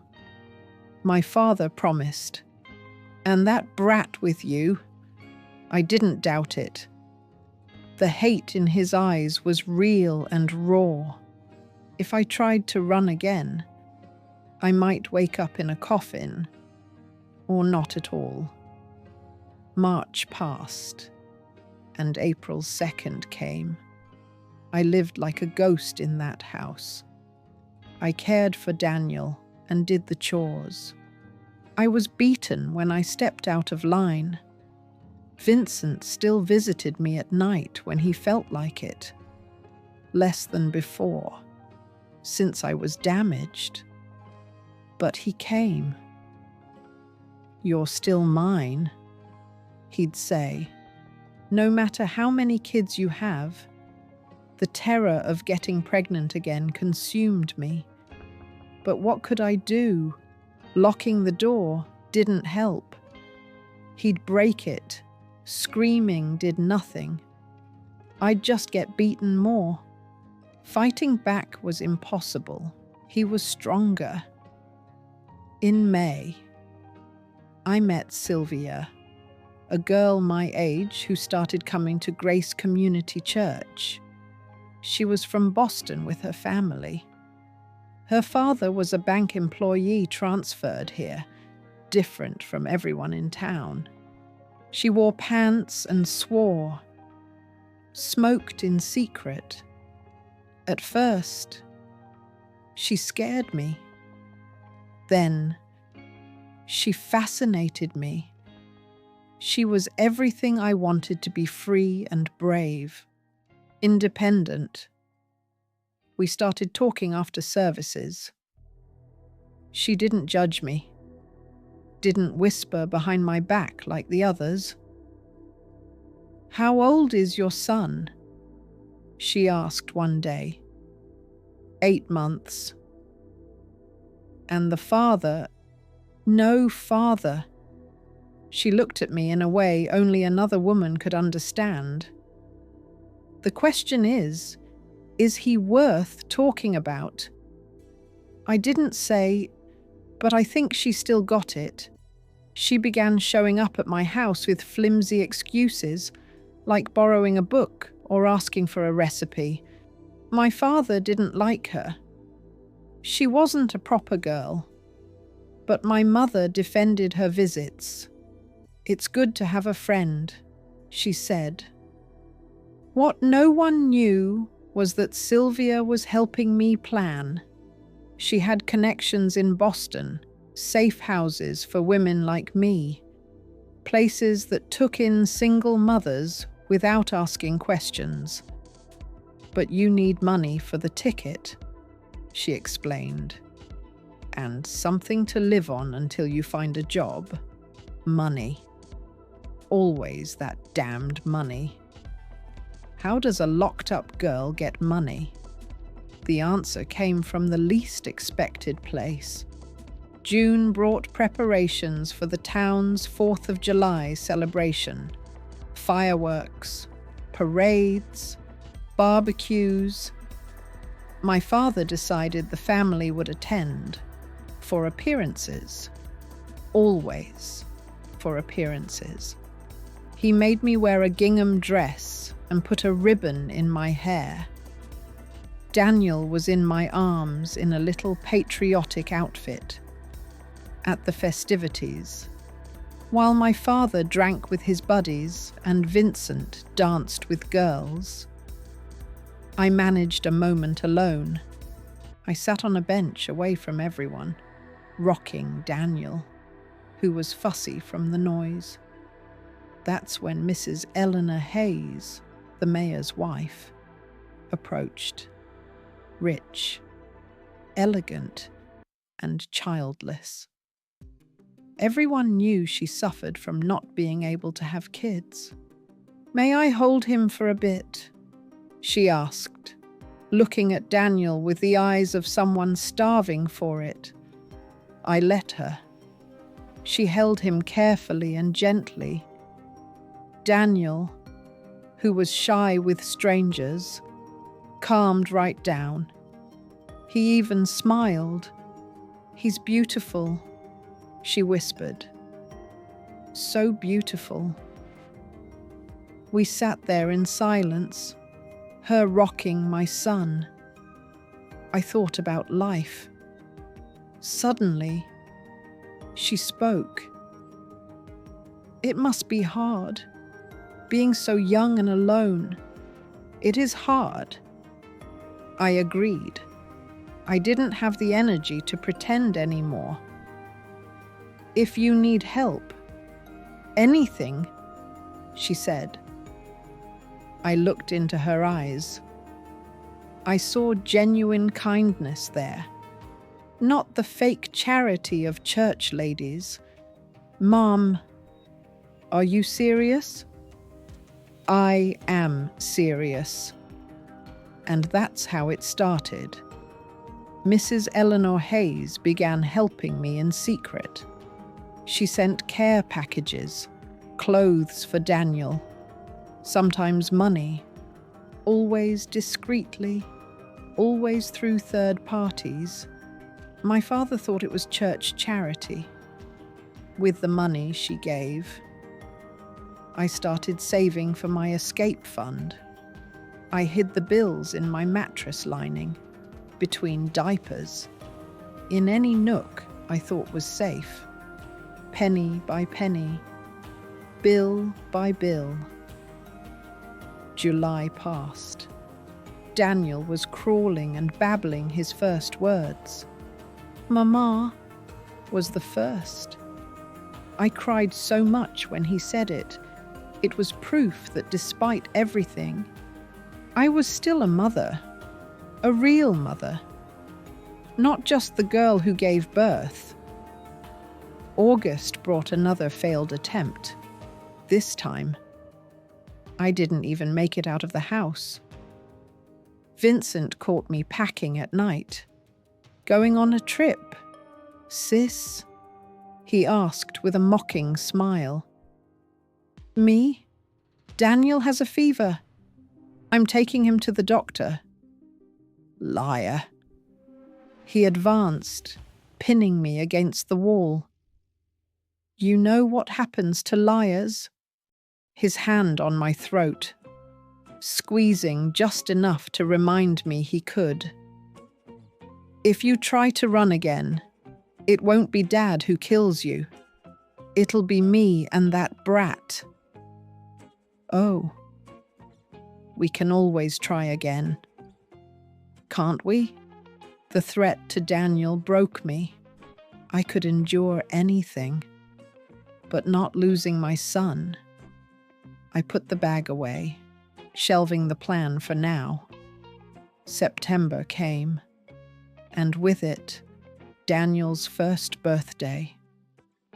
my father promised. "And that brat with you." I didn't doubt it. The hate in his eyes was real and raw. If I tried to run again, I might wake up in a coffin, or not at all. March passed, and April 2nd came. I lived like a ghost in that house. I cared for Daniel and did the chores. I was beaten when I stepped out of line. Vincent still visited me at night when he felt like it. Less than before, since I was damaged. But he came. "You're still mine," he'd say. "No matter how many kids you have." The terror of getting pregnant again consumed me. But what could I do? Locking the door didn't help. He'd break it. Screaming did nothing. I'd just get beaten more. Fighting back was impossible. He was stronger. In May, I met Sylvia, a girl my age who started coming to Grace Community Church. She was from Boston with her family. Her father was a bank employee transferred here, different from everyone in town. She wore pants and swore, smoked in secret. At first, she scared me. Then, she fascinated me. She was everything I wanted to be: free and brave, independent. We started talking after services. She didn't judge me, didn't whisper behind my back like the others. "How old is your son?" she asked one day. 8 months. "And the father?" "No father." She looked at me in a way only another woman could understand. "The question is he worth talking about?" I didn't say, but I think she still got it. She began showing up at my house with flimsy excuses, like borrowing a book or asking for a recipe. My father didn't like her. She wasn't a proper girl. But my mother defended her visits. "It's good to have a friend," she said. What no one knew was that Sylvia was helping me plan. She had connections in Boston, safe houses for women like me, places that took in single mothers without asking questions. "But you need money for the ticket," she explained, "and something to live on until you find a job. Money. Always that damned money. How does a locked-up girl get money?" The answer came from the least expected place. June brought preparations for the town's 4th of July celebration. Fireworks, parades, barbecues. My father decided the family would attend for appearances. Always for appearances. He made me wear a gingham dress and put a ribbon in my hair. Daniel was in my arms in a little patriotic outfit at the festivities, while my father drank with his buddies and Vincent danced with girls. I managed a moment alone. I sat on a bench away from everyone, rocking Daniel, who was fussy from the noise. That's when Mrs. Eleanor Hayes, the mayor's wife, approached. Rich, elegant, and childless. Everyone knew she suffered from not being able to have kids. "May I hold him for a bit?" she asked, looking at Daniel with the eyes of someone starving for it. I let her. She held him carefully and gently. Daniel, who was shy with strangers, calmed right down. He even smiled. "He's beautiful," she whispered. "So beautiful." We sat there in silence, her rocking my son. I thought about life. Suddenly, she spoke. "It must be hard, being so young and alone. It is hard." I agreed. I didn't have the energy to pretend anymore. "If you need help, anything," she said. I looked into her eyes. I saw genuine kindness there, not the fake charity of church ladies. "Mom, are you serious?" "I am serious." And that's how it started. Mrs. Eleanor Hayes began helping me in secret. She sent care packages, clothes for Daniel, sometimes money, always discreetly, always through third parties. My father thought it was church charity. With the money she gave, I started saving for my escape fund. I hid the bills in my mattress lining, between diapers, in any nook I thought was safe. Penny by penny, bill by bill. July passed. Daniel was crawling and babbling his first words. "Mama" was the first. I cried so much when he said it. It was proof that despite everything, I was still a mother, a real mother, not just the girl who gave birth. August brought another failed attempt. This time, I didn't even make it out of the house. Vincent caught me packing at night. "Going on a trip, sis?" he asked with a mocking smile. "Me? Daniel has a fever. I'm taking him to the doctor." "Liar." He advanced, pinning me against the wall. "You know what happens to liars?" His hand on my throat, squeezing just enough to remind me he could. "If you try to run again, it won't be Dad who kills you. It'll be me and that brat." "Oh, we can always try again." Can't we? The threat to Daniel broke me. I could endure anything, but not losing my son. I put the bag away, shelving the plan for now. September came, and with it, Daniel's first birthday.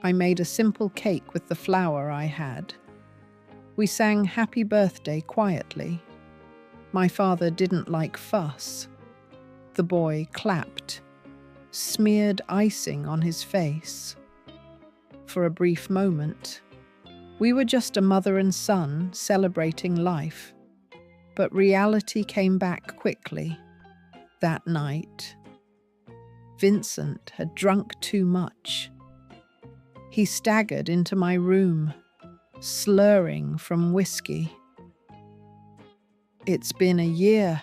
I made a simple cake with the flour I had. We sang Happy Birthday quietly. My father didn't like fuss. The boy clapped, smeared icing on his face. For a brief moment, we were just a mother and son celebrating life. But reality came back quickly. That night, Vincent had drunk too much. He staggered into my room, slurring from whiskey. "It's been a year,"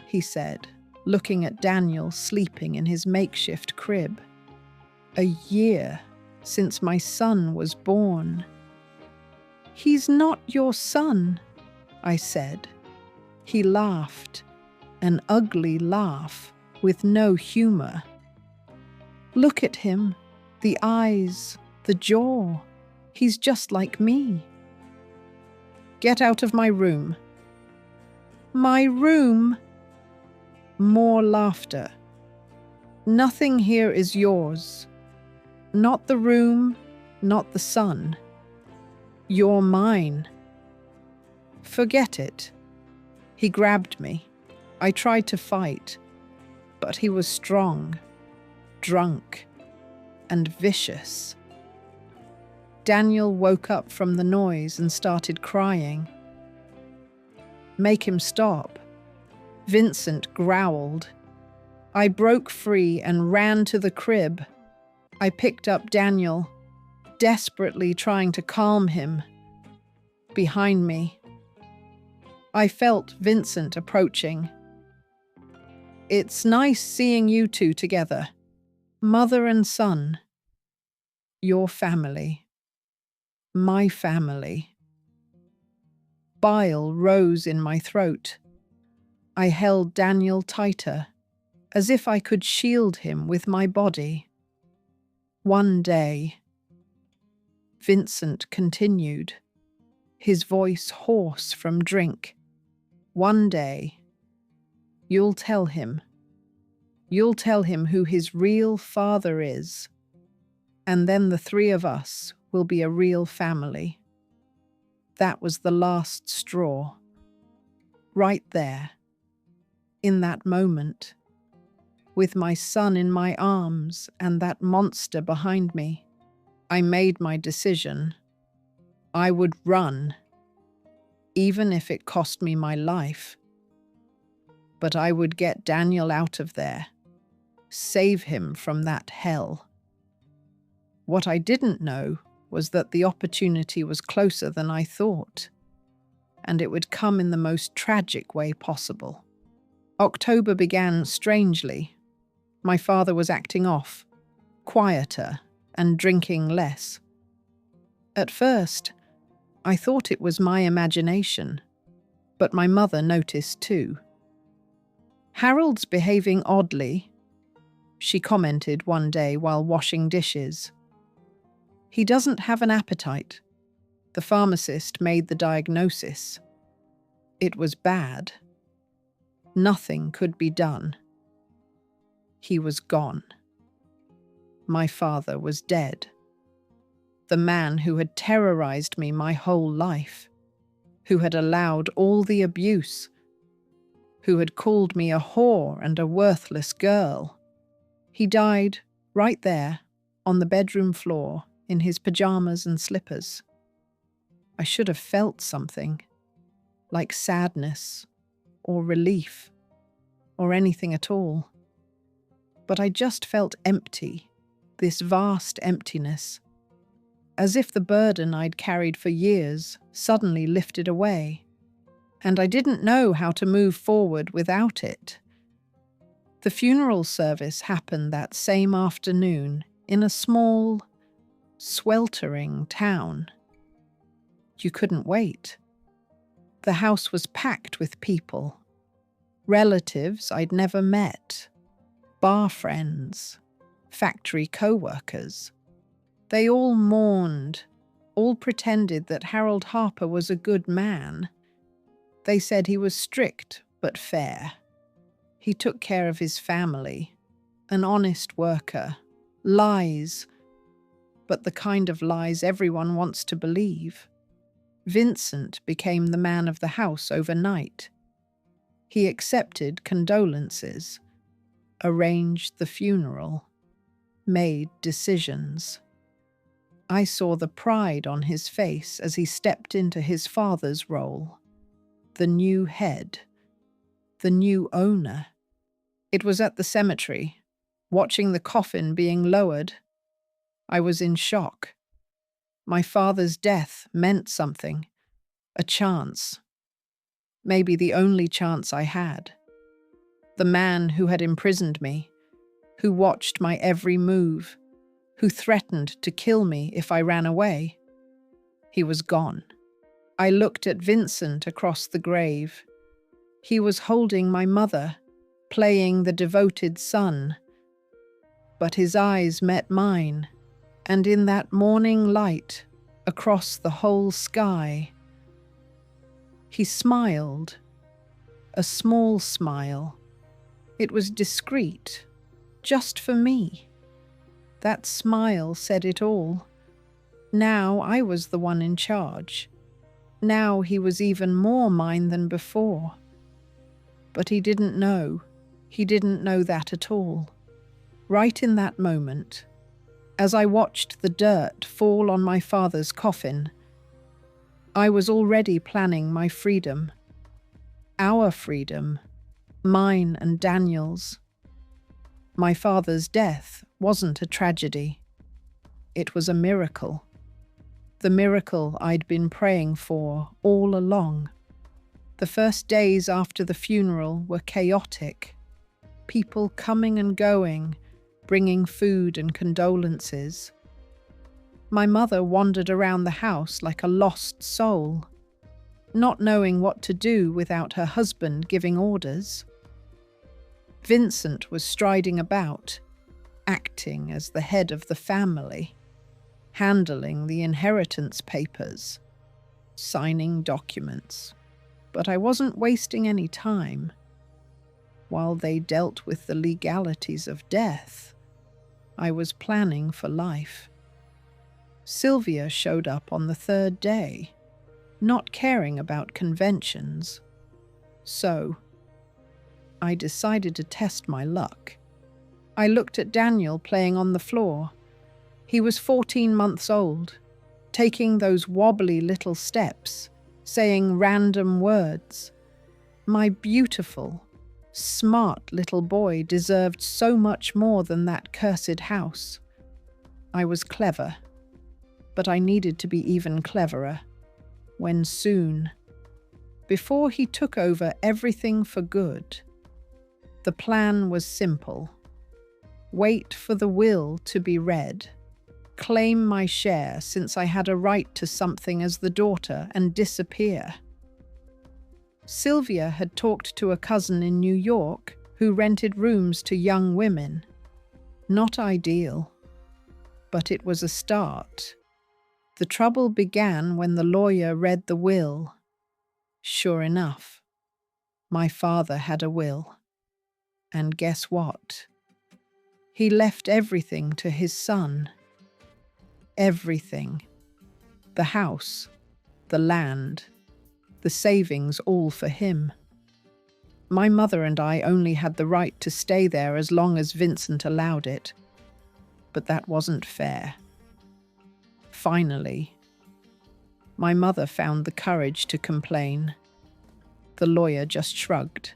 he said, looking at Daniel sleeping in his makeshift crib. "A year since my son was born." "He's not your son," I said. He laughed, an ugly laugh with no humor. "Look at him, the eyes, the jaw. He's just like me." "Get out of my room." "My room?" More laughter. "Nothing here is yours. Not the room, not the son. You're mine." "Forget it." He grabbed me. I tried to fight, but he was strong, drunk, and vicious. Daniel woke up from the noise and started crying. "Make him stop." Vincent growled. I broke free and ran to the crib. I picked up Daniel, desperately trying to calm him. Behind me, I felt Vincent approaching. "It's nice seeing you two together. Mother and son. Your family. My family." Bile rose in my throat. I held Daniel tighter, as if I could shield him with my body. "One day," Vincent continued, his voice hoarse from drink. "One day, you'll tell him. You'll tell him who his real father is. And then the three of us will be a real family." That was the last straw. Right there, in that moment, with my son in my arms and that monster behind me, I made my decision. I would run, even if it cost me my life. But I would get Daniel out of there, save him from that hell. What I didn't know was that the opportunity was closer than I thought, and it would come in the most tragic way possible. October began strangely. My father was acting off, quieter, and drinking less. At first, I thought it was my imagination, but my mother noticed too. "Harold's behaving oddly," she commented one day while washing dishes. "He doesn't have an appetite. The pharmacist made the diagnosis. It was bad. Nothing could be done. He was gone. My father was dead. The man who had terrorized me my whole life, who had allowed all the abuse, who had called me a whore and a worthless girl. He died right there on the bedroom floor in his pajamas and slippers. I should have felt something, like sadness or relief or anything at all. But I just felt empty, this vast emptiness, as if the burden I'd carried for years suddenly lifted away, and I didn't know how to move forward without it. The funeral service happened that same afternoon in a small, sweltering town. You couldn't wait. The house was packed with people, relatives I'd never met, bar friends, factory co-workers. They all mourned, all pretended that Harold Harper was a good man. They said he was strict but fair. He took care of his family, an honest worker, lies, but the kind of lies everyone wants to believe. Vincent became the man of the house overnight. He accepted condolences, arranged the funeral, made decisions. I saw the pride on his face as he stepped into his father's role, the new head, the new owner. It was at the cemetery, watching the coffin being lowered. I was in shock. My father's death meant something, a chance, maybe the only chance I had. The man who had imprisoned me, who watched my every move, who threatened to kill me if I ran away. He was gone. I looked at Vincent across the grave. He was holding my mother, playing the devoted son. But his eyes met mine, and in that morning light, across the whole sky, he smiled, a small smile. It was discreet, just for me. That smile said it all. Now I was the one in charge. Now he was even more mine than before. But he didn't know. He didn't know that at all. Right in that moment, as I watched the dirt fall on my father's coffin, I was already planning my freedom. Our freedom, mine and Daniel's. My father's death wasn't a tragedy. It was a miracle. The miracle I'd been praying for all along. The first days after the funeral were chaotic. People coming and going, bringing food and condolences. My mother wandered around the house like a lost soul, not knowing what to do without her husband giving orders. Vincent was striding about, acting as the head of the family, handling the inheritance papers, signing documents. But I wasn't wasting any time. While they dealt with the legalities of death, I was planning for life. Sylvia showed up on the third day, not caring about conventions. So, I decided to test my luck. I looked at Daniel playing on the floor. He was 14 months old, taking those wobbly little steps, saying random words. My beautiful, smart little boy deserved so much more than that cursed house. I was clever, but I needed to be even cleverer. When soon, before he took over everything for good, the plan was simple. Wait for the will to be read. Claim my share since I had a right to something as the daughter and disappear. Sylvia had talked to a cousin in New York who rented rooms to young women. Not ideal, but it was a start. The trouble began when the lawyer read the will. Sure enough, my father had a will. And guess what? He left everything to his son. Everything. The house, the land, the savings all for him. My mother and I only had the right to stay there as long as Vincent allowed it. But that wasn't fair. Finally, my mother found the courage to complain. The lawyer just shrugged.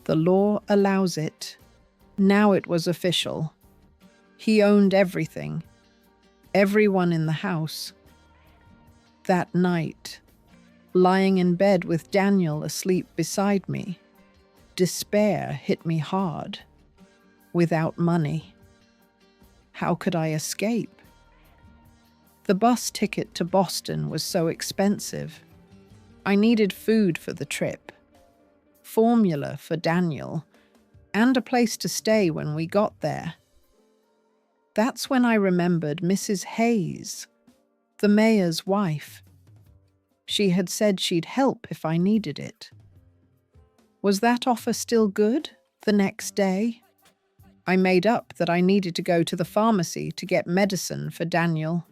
The law allows it. Now it was official. He owned everything. Everyone in the house. That night, lying in bed with Daniel asleep beside me, despair hit me hard. Without money, how could I escape? The bus ticket to Boston was so expensive. I needed food for the trip. formula for Daniel, and a place to stay when we got there. That's when I remembered Mrs. Hayes, the mayor's wife. She had said she'd help if I needed it. Was that offer still good the next day? I made up that I needed to go to the pharmacy to get medicine for Daniel.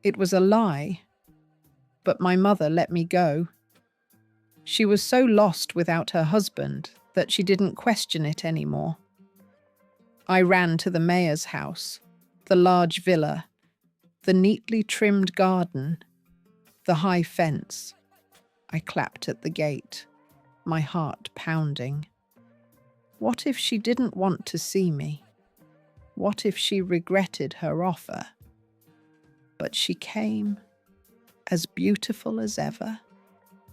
It was a lie, but my mother let me go. She was so lost without her husband that she didn't question it anymore. I ran to the mayor's house, the large villa, the neatly trimmed garden, the high fence. I clapped at the gate, my heart pounding. What if she didn't want to see me? What if she regretted her offer? But she came, as beautiful as ever,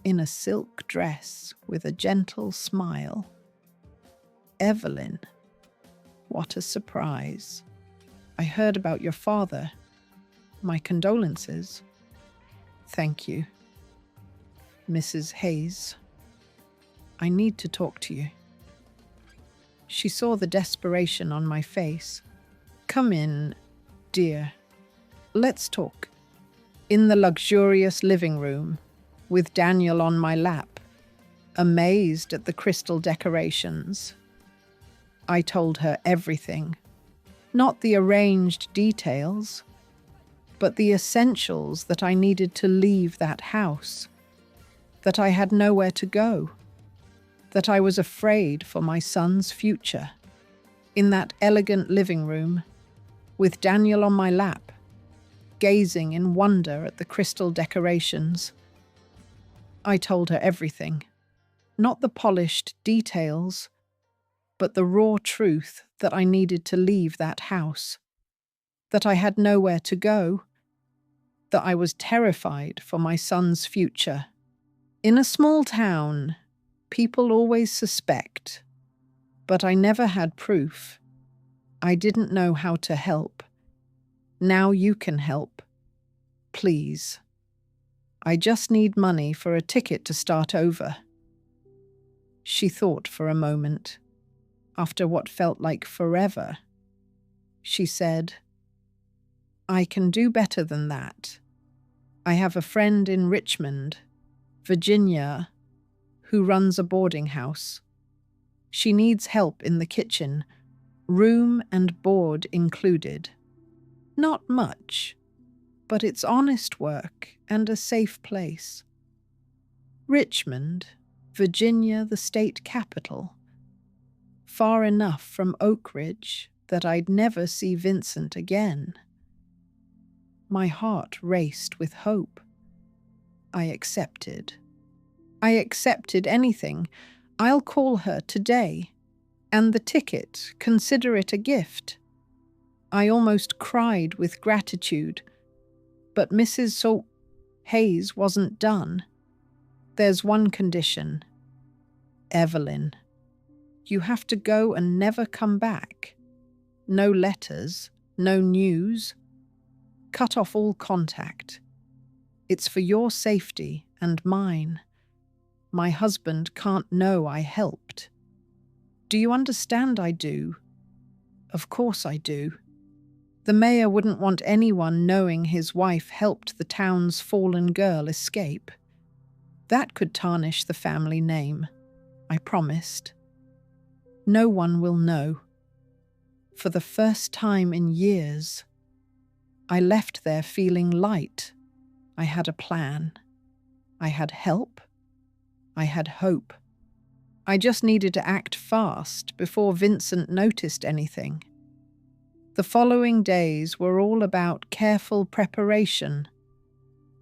in a silk dress with a gentle smile. Evelyn, what a surprise. I heard about your father. My condolences. Thank you. Mrs. Hayes, I need to talk to you. She saw the desperation on my face. Come in, dear. Let's talk. In the luxurious living room, with Daniel on my lap, amazed at the crystal decorations. I told her everything. Not the arranged details, but the essentials that I needed to leave that house. That I had nowhere to go. That I was afraid for my son's future. In that elegant living room, with Daniel on my lap, gazing in wonder at the crystal decorations. I told her everything, not the polished details, but the raw truth that I needed to leave that house, that I had nowhere to go, that I was terrified for my son's future. In a small town, people always suspect, but I never had proof. I didn't know how to help. Now you can help. Please. I just need money for a ticket to start over. She thought for a moment. After what felt like forever, she said, I can do better than that. I have a friend in Richmond, Virginia, who runs a boarding house. She needs help in the kitchen, room and board included. Not much, but it's honest work and a safe place. Richmond, Virginia, the state capital. Far enough from Oak Ridge that I'd never see Vincent again. My heart raced with hope. I accepted. I accepted anything. I'll call her today. And the ticket, consider it a gift. I almost cried with gratitude. But Mrs. Hayes wasn't done. There's one condition. Evelyn, you have to go and never come back. No letters, no news. Cut off all contact. It's for your safety and mine. My husband can't know I helped. Do you understand I do? Of course I do. The mayor wouldn't want anyone knowing his wife helped the town's fallen girl escape. That could tarnish the family name, I promised. No one will know. For the first time in years, I left there feeling light. I had a plan. I had help. I had hope. I just needed to act fast before Vincent noticed anything. The following days were all about careful preparation.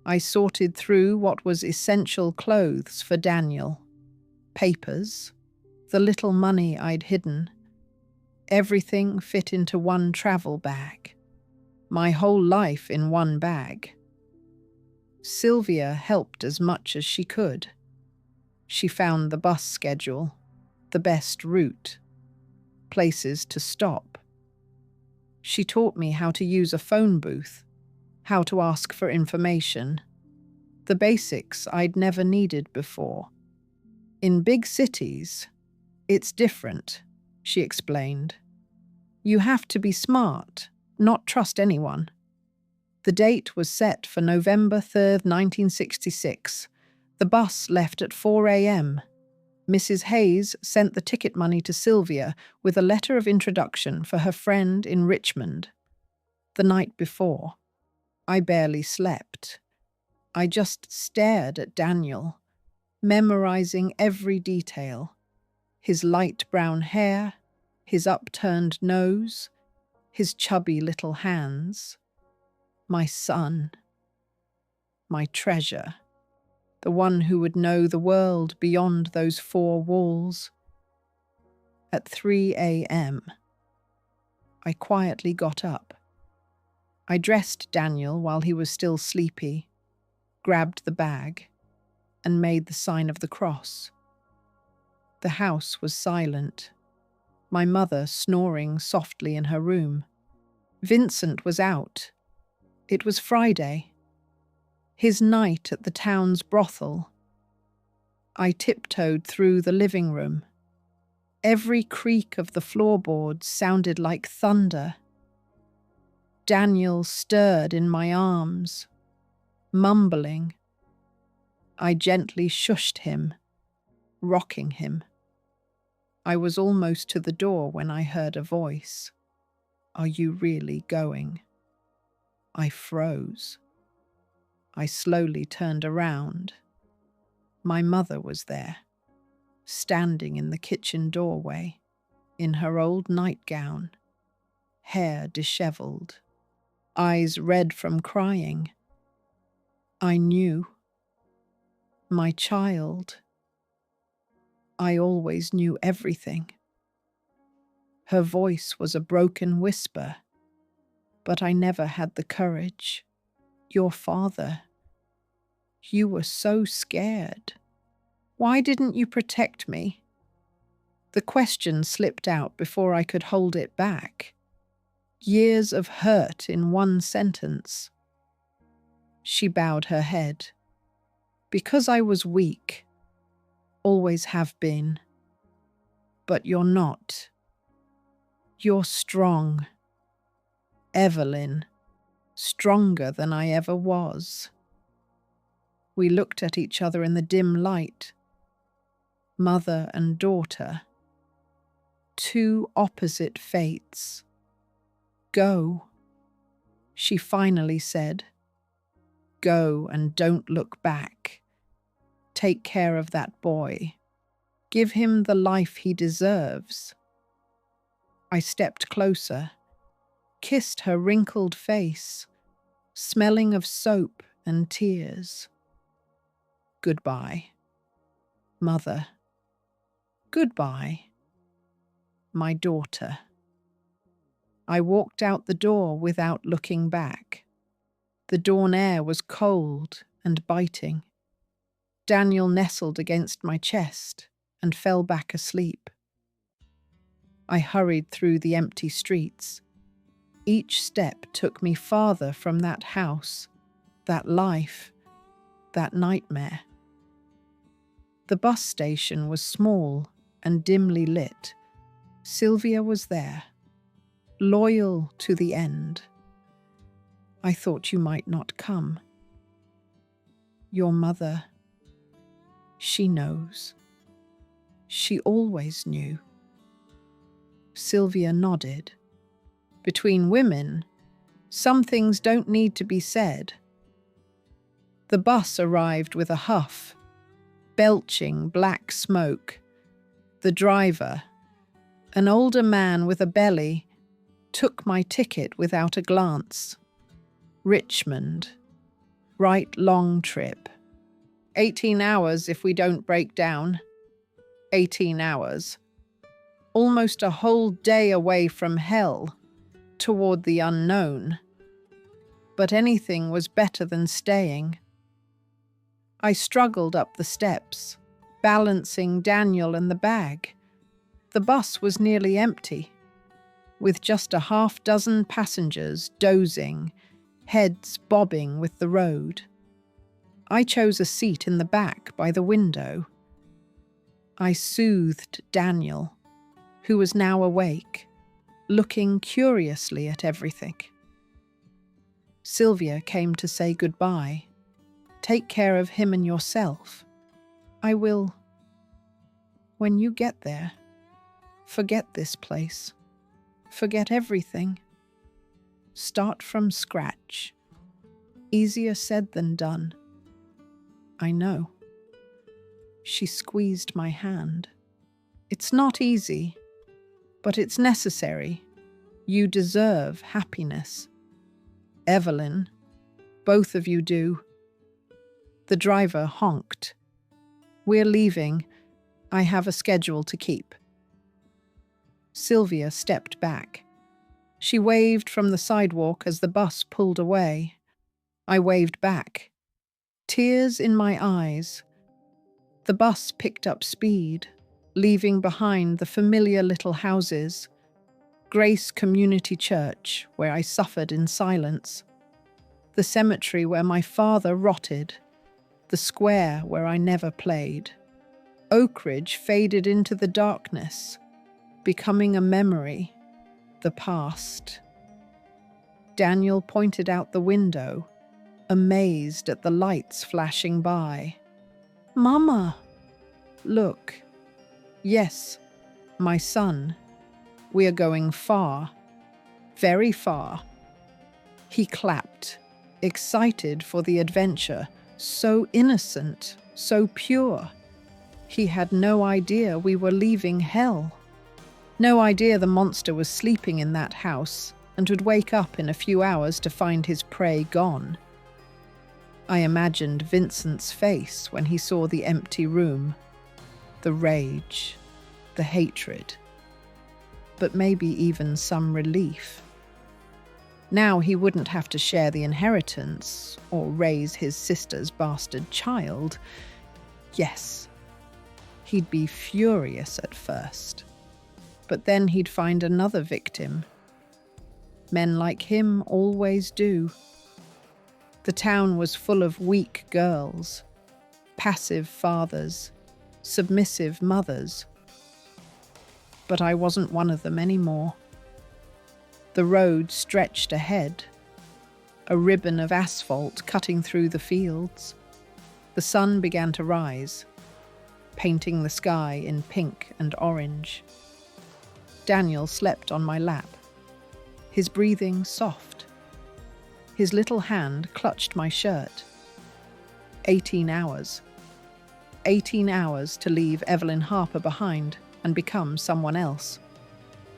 I sorted through what was essential clothes for Daniel, papers, the little money I'd hidden. Everything fit into one travel bag. My whole life in one bag. Sylvia helped as much as she could. She found the bus schedule, the best route, places to stop. She taught me how to use a phone booth, how to ask for information, the basics I'd never needed before. In big cities, it's different, she explained. You have to be smart, not trust anyone. The date was set for November 3rd, 1966. The bus left at 4 a.m. Mrs. Hayes sent the ticket money to Sylvia with a letter of introduction for her friend in Richmond. The night before, I barely slept. I just stared at Daniel, memorizing every detail. His light brown hair, his upturned nose, his chubby little hands. My son, my treasure, the one who would know the world beyond those four walls. At 3 a.m., I quietly got up. I dressed Daniel while he was still sleepy, grabbed the bag, and made the sign of the cross. The house was silent, my mother snoring softly in her room. Vincent was out. It was Friday, his night at the town's brothel. I tiptoed through the living room. Every creak of the floorboards sounded like thunder. Daniel stirred in my arms, mumbling. I gently shushed him, rocking him. I was almost to the door when I heard a voice. "Are you really going?" I froze. I slowly turned around. My mother was there, standing in the kitchen doorway, in her old nightgown, hair disheveled, eyes red from crying. I knew. My child. I always knew everything. Her voice was a broken whisper, but I never had the courage. Your father. You were so scared. Why didn't you protect me? The question slipped out before I could hold it back. Years of hurt in one sentence. She bowed her head. Because I was weak. Always have been. But you're not. You're strong. Evelyn. Stronger than I ever was. We looked at each other in the dim light. Mother and daughter. Two opposite fates. Go, she finally said. Go and don't look back. Take care of that boy. Give him the life he deserves. I stepped closer, kissed her wrinkled face, smelling of soap and tears. Goodbye, Mother. Goodbye, my daughter. I walked out the door without looking back. The dawn air was cold and biting. Daniel nestled against my chest and fell back asleep. I hurried through the empty streets. Each step took me farther from that house, that life, that nightmare. The bus station was small and dimly lit. Sylvia was there, loyal to the end. I thought you might not come. Your mother, she knows. She always knew. Sylvia nodded. Between women, some things don't need to be said. The bus arrived with a huff, belching black smoke. The driver, an older man with a belly, took my ticket without a glance. Richmond. Right long trip. 18 hours if we don't break down. 18 hours. Almost a whole day away from hell, toward the unknown. But anything was better than staying. I struggled up the steps, balancing Daniel and the bag. The bus was nearly empty, with just a half-dozen passengers dozing, heads bobbing with the road. I chose a seat in the back by the window. I soothed Daniel, who was now awake, looking curiously at everything. Sylvia came to say goodbye. Take care of him and yourself. I will. When you get there, forget this place. Forget everything. Start from scratch. Easier said than done. I know. She squeezed my hand. It's not easy, but it's necessary. You deserve happiness. Evelyn, both of you do. The driver honked. We're leaving. I have a schedule to keep. Sylvia stepped back. She waved from the sidewalk as the bus pulled away. I waved back. Tears in my eyes. The bus picked up speed, leaving behind the familiar little houses, Grace Community Church, where I suffered in silence, the cemetery where my father rotted, the square where I never played. Oak Ridge faded into the darkness, becoming a memory, the past. Daniel pointed out the window, amazed at the lights flashing by. Mama! Look. Yes, my son. We are going far. Very far. He clapped, excited for the adventure, so innocent, so pure. He had no idea we were leaving hell. No idea the monster was sleeping in that house and would wake up in a few hours to find his prey gone. I imagined Vincent's face when he saw the empty room, the rage, the hatred, but maybe even some relief. Now he wouldn't have to share the inheritance or raise his sister's bastard child. Yes, he'd be furious at first, but then he'd find another victim. Men like him always do. The town was full of weak girls, passive fathers, submissive mothers. But I wasn't one of them anymore. The road stretched ahead, a ribbon of asphalt cutting through the fields. The sun began to rise, painting the sky in pink and orange. Daniel slept on my lap, his breathing soft. His little hand clutched my shirt. 18 hours. 18 hours to leave Evelyn Harper behind and become someone else.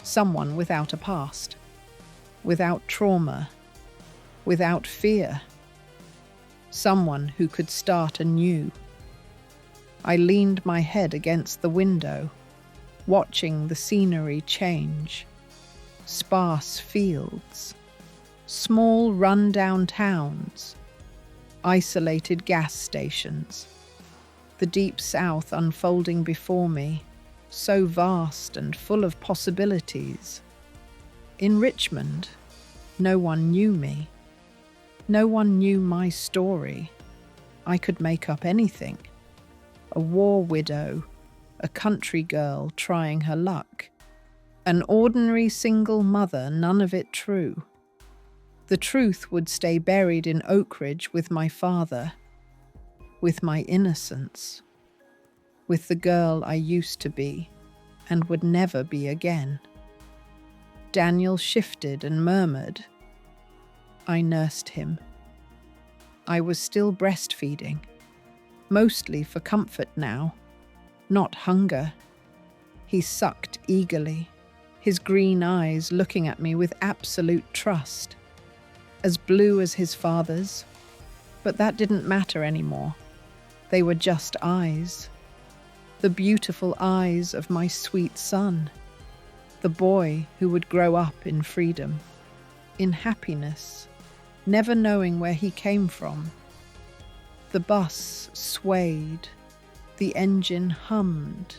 Someone without a past. Without trauma. Without fear. Someone who could start anew. I leaned my head against the window, watching the scenery change. Sparse fields. Small run-down towns, isolated gas stations, the deep south unfolding before me, so vast and full of possibilities. In Richmond, no one knew me. No one knew my story. I could make up anything. A war widow, a country girl trying her luck, an ordinary single mother, none of it true. The truth would stay buried in Oak Ridge with my father, with my innocence, with the girl I used to be and would never be again. Daniel shifted and murmured. I nursed him. I was still breastfeeding, mostly for comfort now, not hunger. He sucked eagerly, his green eyes looking at me with absolute trust. As blue as his father's, but that didn't matter anymore. They were just eyes. The beautiful eyes of my sweet son, the boy who would grow up in freedom, in happiness, never knowing where he came from. The bus swayed, the engine hummed.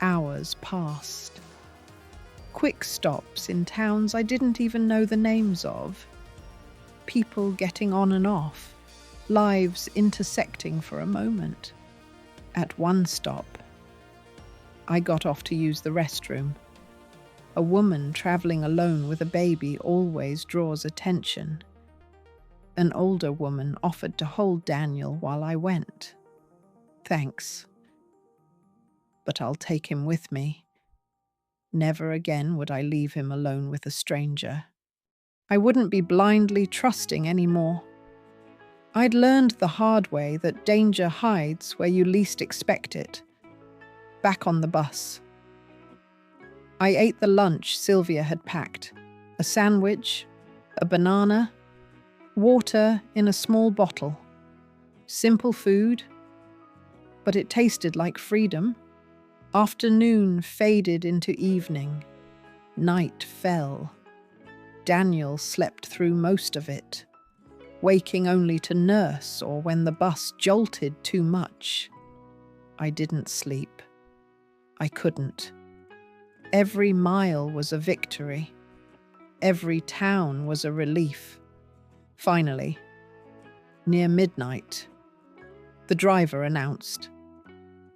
Hours passed. Quick stops in towns I didn't even know the names of. People getting on and off, lives intersecting for a moment. At one stop, I got off to use the restroom. A woman traveling alone with a baby always draws attention. An older woman offered to hold Daniel while I went. Thanks. But I'll take him with me. Never again would I leave him alone with a stranger. I wouldn't be blindly trusting anymore. I'd learned the hard way that danger hides where you least expect it. Back on the bus. I ate the lunch Sylvia had packed. A sandwich, a banana, water in a small bottle. Simple food, but it tasted like freedom. Afternoon faded into evening. Night fell. Daniel slept through most of it, waking only to nurse or when the bus jolted too much. I didn't sleep. I couldn't. Every mile was a victory. Every town was a relief. Finally, near midnight, the driver announced,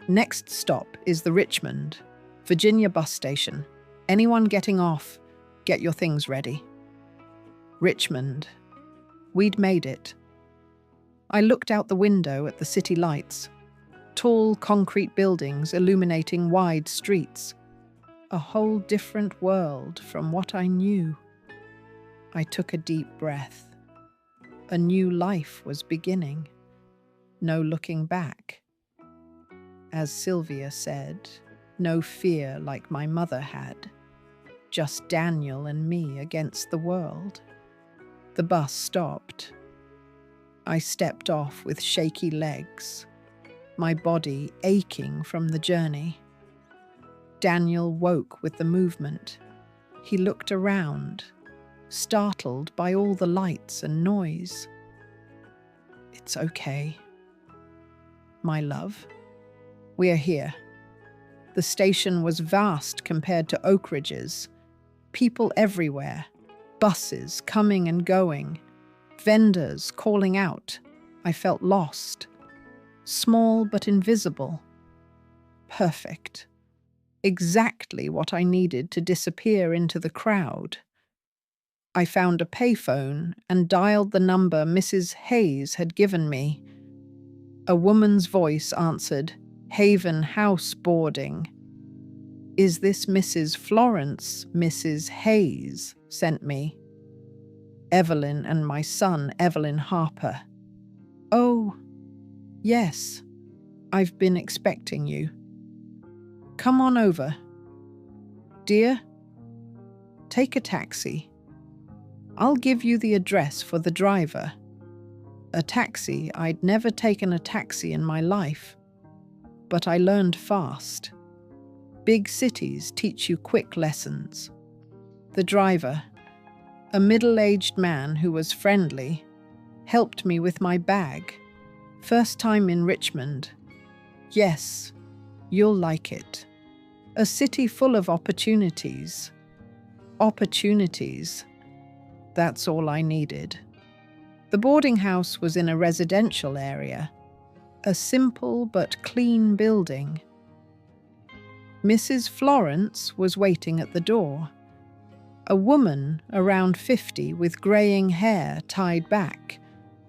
"Next stop is the Richmond, Virginia bus station. Anyone getting off, get your things ready." Richmond. We'd made it. I looked out the window at the city lights, tall concrete buildings illuminating wide streets. A whole different world from what I knew. I took a deep breath. A new life was beginning. No looking back. As Sylvia said, no fear like my mother had. Just Daniel and me against the world. The bus stopped. I stepped off with shaky legs, my body aching from the journey. Daniel woke with the movement. He looked around, startled by all the lights and noise. "It's okay, my love. We are here." The station was vast compared to Oak Ridge's. People everywhere, buses coming and going, vendors calling out. I felt lost, small but invisible. Perfect. Exactly what I needed to disappear into the crowd. I found a payphone and dialed the number Mrs. Hayes had given me. A woman's voice answered, "Haven House Boarding." "Is this Mrs. Florence, Mrs. Hayes sent me?" "Evelyn and my son, Evelyn Harper." "Oh, yes, I've been expecting you. Come on over." "Dear, take a taxi. I'll give you the address for the driver." A taxi. I'd never taken a taxi in my life, but I learned fast. Big cities teach you quick lessons. The driver, a middle-aged man who was friendly, helped me with my bag. First time in Richmond. Yes, you'll like it. A city full of opportunities. Opportunities. That's all I needed. The boarding house was in a residential area, a simple but clean building. Mrs. Florence was waiting at the door. A woman around 50 with greying hair tied back,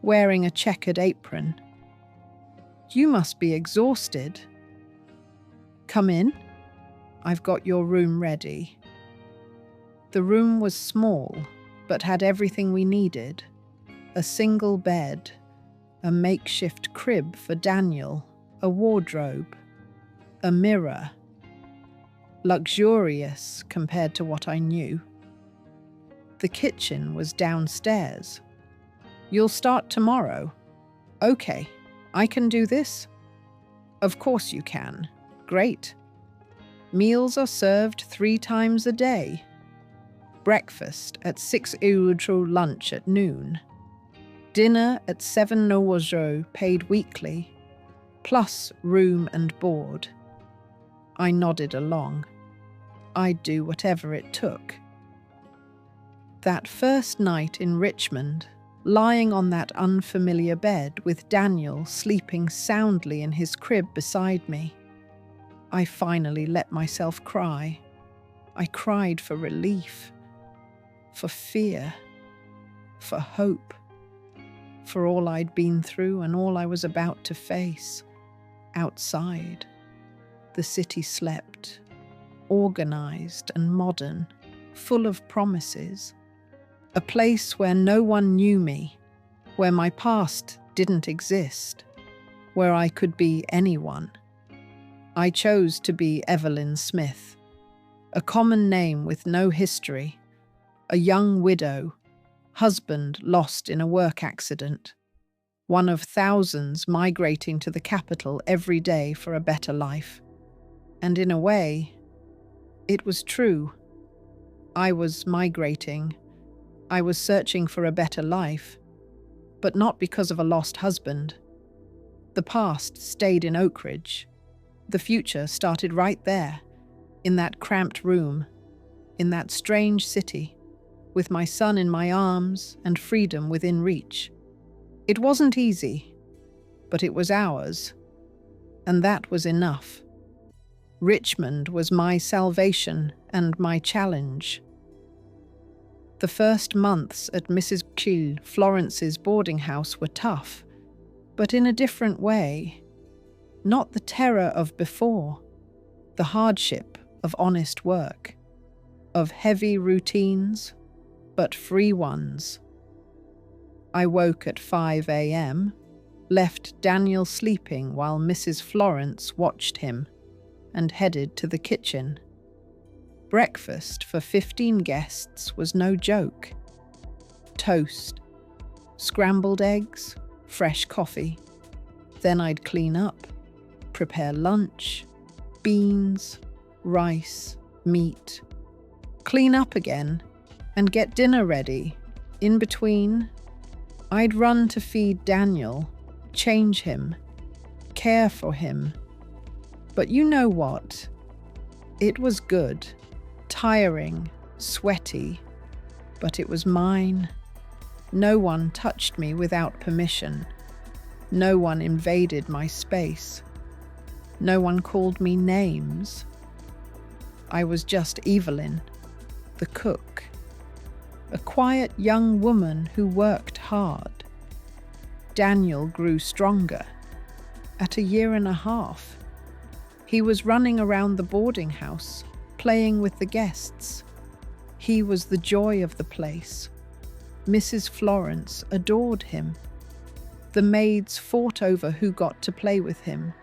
wearing a checkered apron. "You must be exhausted. Come in. I've got your room ready." The room was small, but had everything we needed. A single bed, a makeshift crib for Daniel, a wardrobe, a mirror. Luxurious compared to what I knew. The kitchen was downstairs. "You'll start tomorrow." "Okay, I can do this?" "Of course you can. Great. Meals are served 3 times a day. Breakfast at 6 € lunch at noon. Dinner at 7 € paid weekly, plus room and board." I nodded along. I'd do whatever it took. That first night in Richmond, lying on that unfamiliar bed with Daniel sleeping soundly in his crib beside me, I finally let myself cry. I cried for relief, for fear, for hope, for all I'd been through and all I was about to face. Outside, the city slept, organized and modern, full of promises. A place where no one knew me, where my past didn't exist, where I could be anyone. I chose to be Evelyn Smith, a common name with no history, a young widow, husband lost in a work accident, one of thousands migrating to the capital every day for a better life. And in a way, it was true. I was migrating. I was searching for a better life, but not because of a lost husband. The past stayed in Oak Ridge. The future started right there, in that cramped room, in that strange city, with my son in my arms and freedom within reach. It wasn't easy, but it was ours, and that was enough. Richmond was my salvation and my challenge. The first months at Mrs. Chill Florence's boarding house were tough, but in a different way. Not the terror of before, the hardship of honest work, of heavy routines, but free ones. I woke at 5 a.m., left Daniel sleeping while Mrs. Florence watched him, and headed to the kitchen. Breakfast for 15 guests was no joke. Toast, scrambled eggs, fresh coffee. Then I'd clean up, prepare lunch, beans, rice, meat. Clean up again and get dinner ready. In between, I'd run to feed Daniel, change him, care for him. But you know what? It was good, tiring, sweaty, but it was mine. No one touched me without permission. No one invaded my space. No one called me names. I was just Evelyn, the cook, a quiet young woman who worked hard. Daniel grew stronger. At 1.5 years, he was running around the boarding house, playing with the guests. He was the joy of the place. Mrs. Florence adored him. The maids fought over who got to play with him.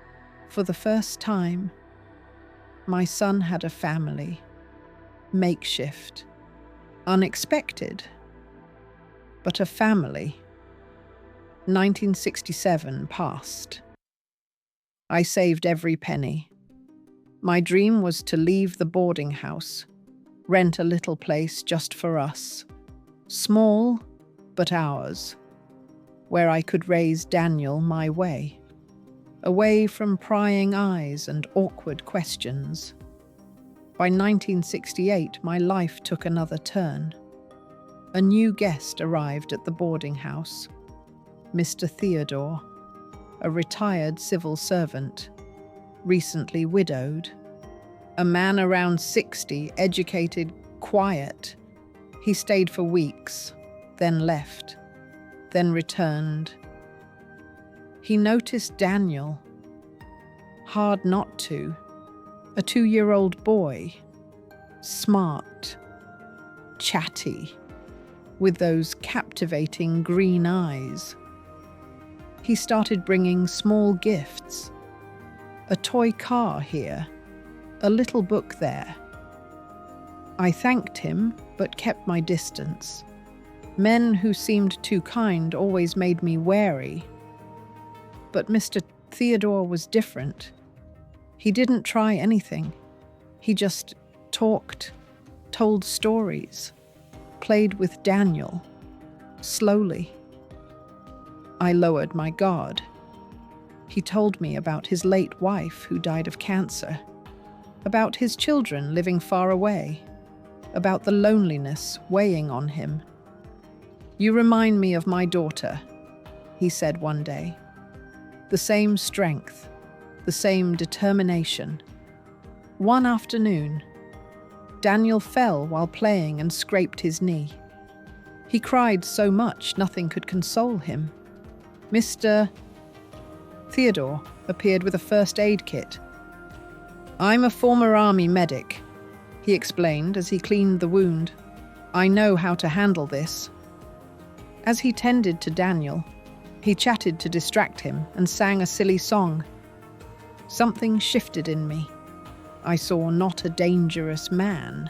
For the first time, my son had a family. Makeshift. Unexpected. But a family. 1967 passed. I saved every penny. My dream was to leave the boarding house, rent a little place just for us. Small, but ours. Where I could raise Daniel my way. Away from prying eyes and awkward questions. By 1968, my life took another turn. A new guest arrived at the boarding house. Mr. Theodore, a retired civil servant, recently widowed. A man around 60, educated, quiet. He stayed for weeks, then left, then returned. He noticed Daniel. Hard not to. A 2-year-old boy. Smart. Chatty. With those captivating green eyes. He started bringing small gifts. A toy car here. A little book there. I thanked him, but kept my distance. Men who seemed too kind always made me wary. But Mr. Theodore was different. He didn't try anything. He just talked, told stories, played with Daniel, slowly. I lowered my guard. He told me about his late wife who died of cancer, about his children living far away, about the loneliness weighing on him. "You remind me of my daughter," he said one day. The same strength, the same determination, One afternoon, Daniel fell while playing and scraped his knee. He cried so much nothing could console him. Mr. Theodore appeared with a first aid kit. "I'm a former army medic," he explained as he cleaned the wound. "I know how to handle this." As he tended to Daniel, he chatted to distract him and sang a silly song. Something shifted in me. I saw not a dangerous man,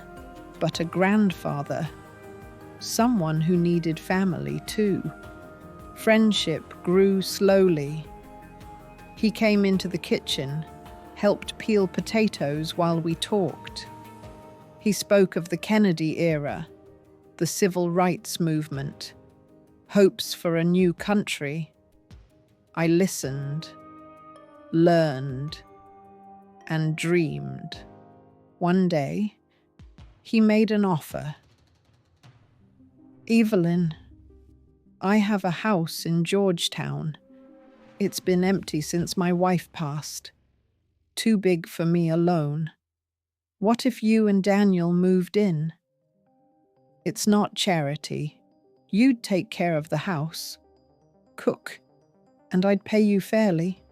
but a grandfather. Someone who needed family too. Friendship grew slowly. He came into the kitchen, helped peel potatoes while we talked. He spoke of the Kennedy era, the civil rights movement, hopes for a new country. I listened, learned, and dreamed. One day, he made an offer. "Evelyn, I have a house in Georgetown. It's been empty since my wife passed. Too big for me alone. What if you and Daniel moved in? It's not charity. You'd take care of the house, cook, and I'd pay you fairly."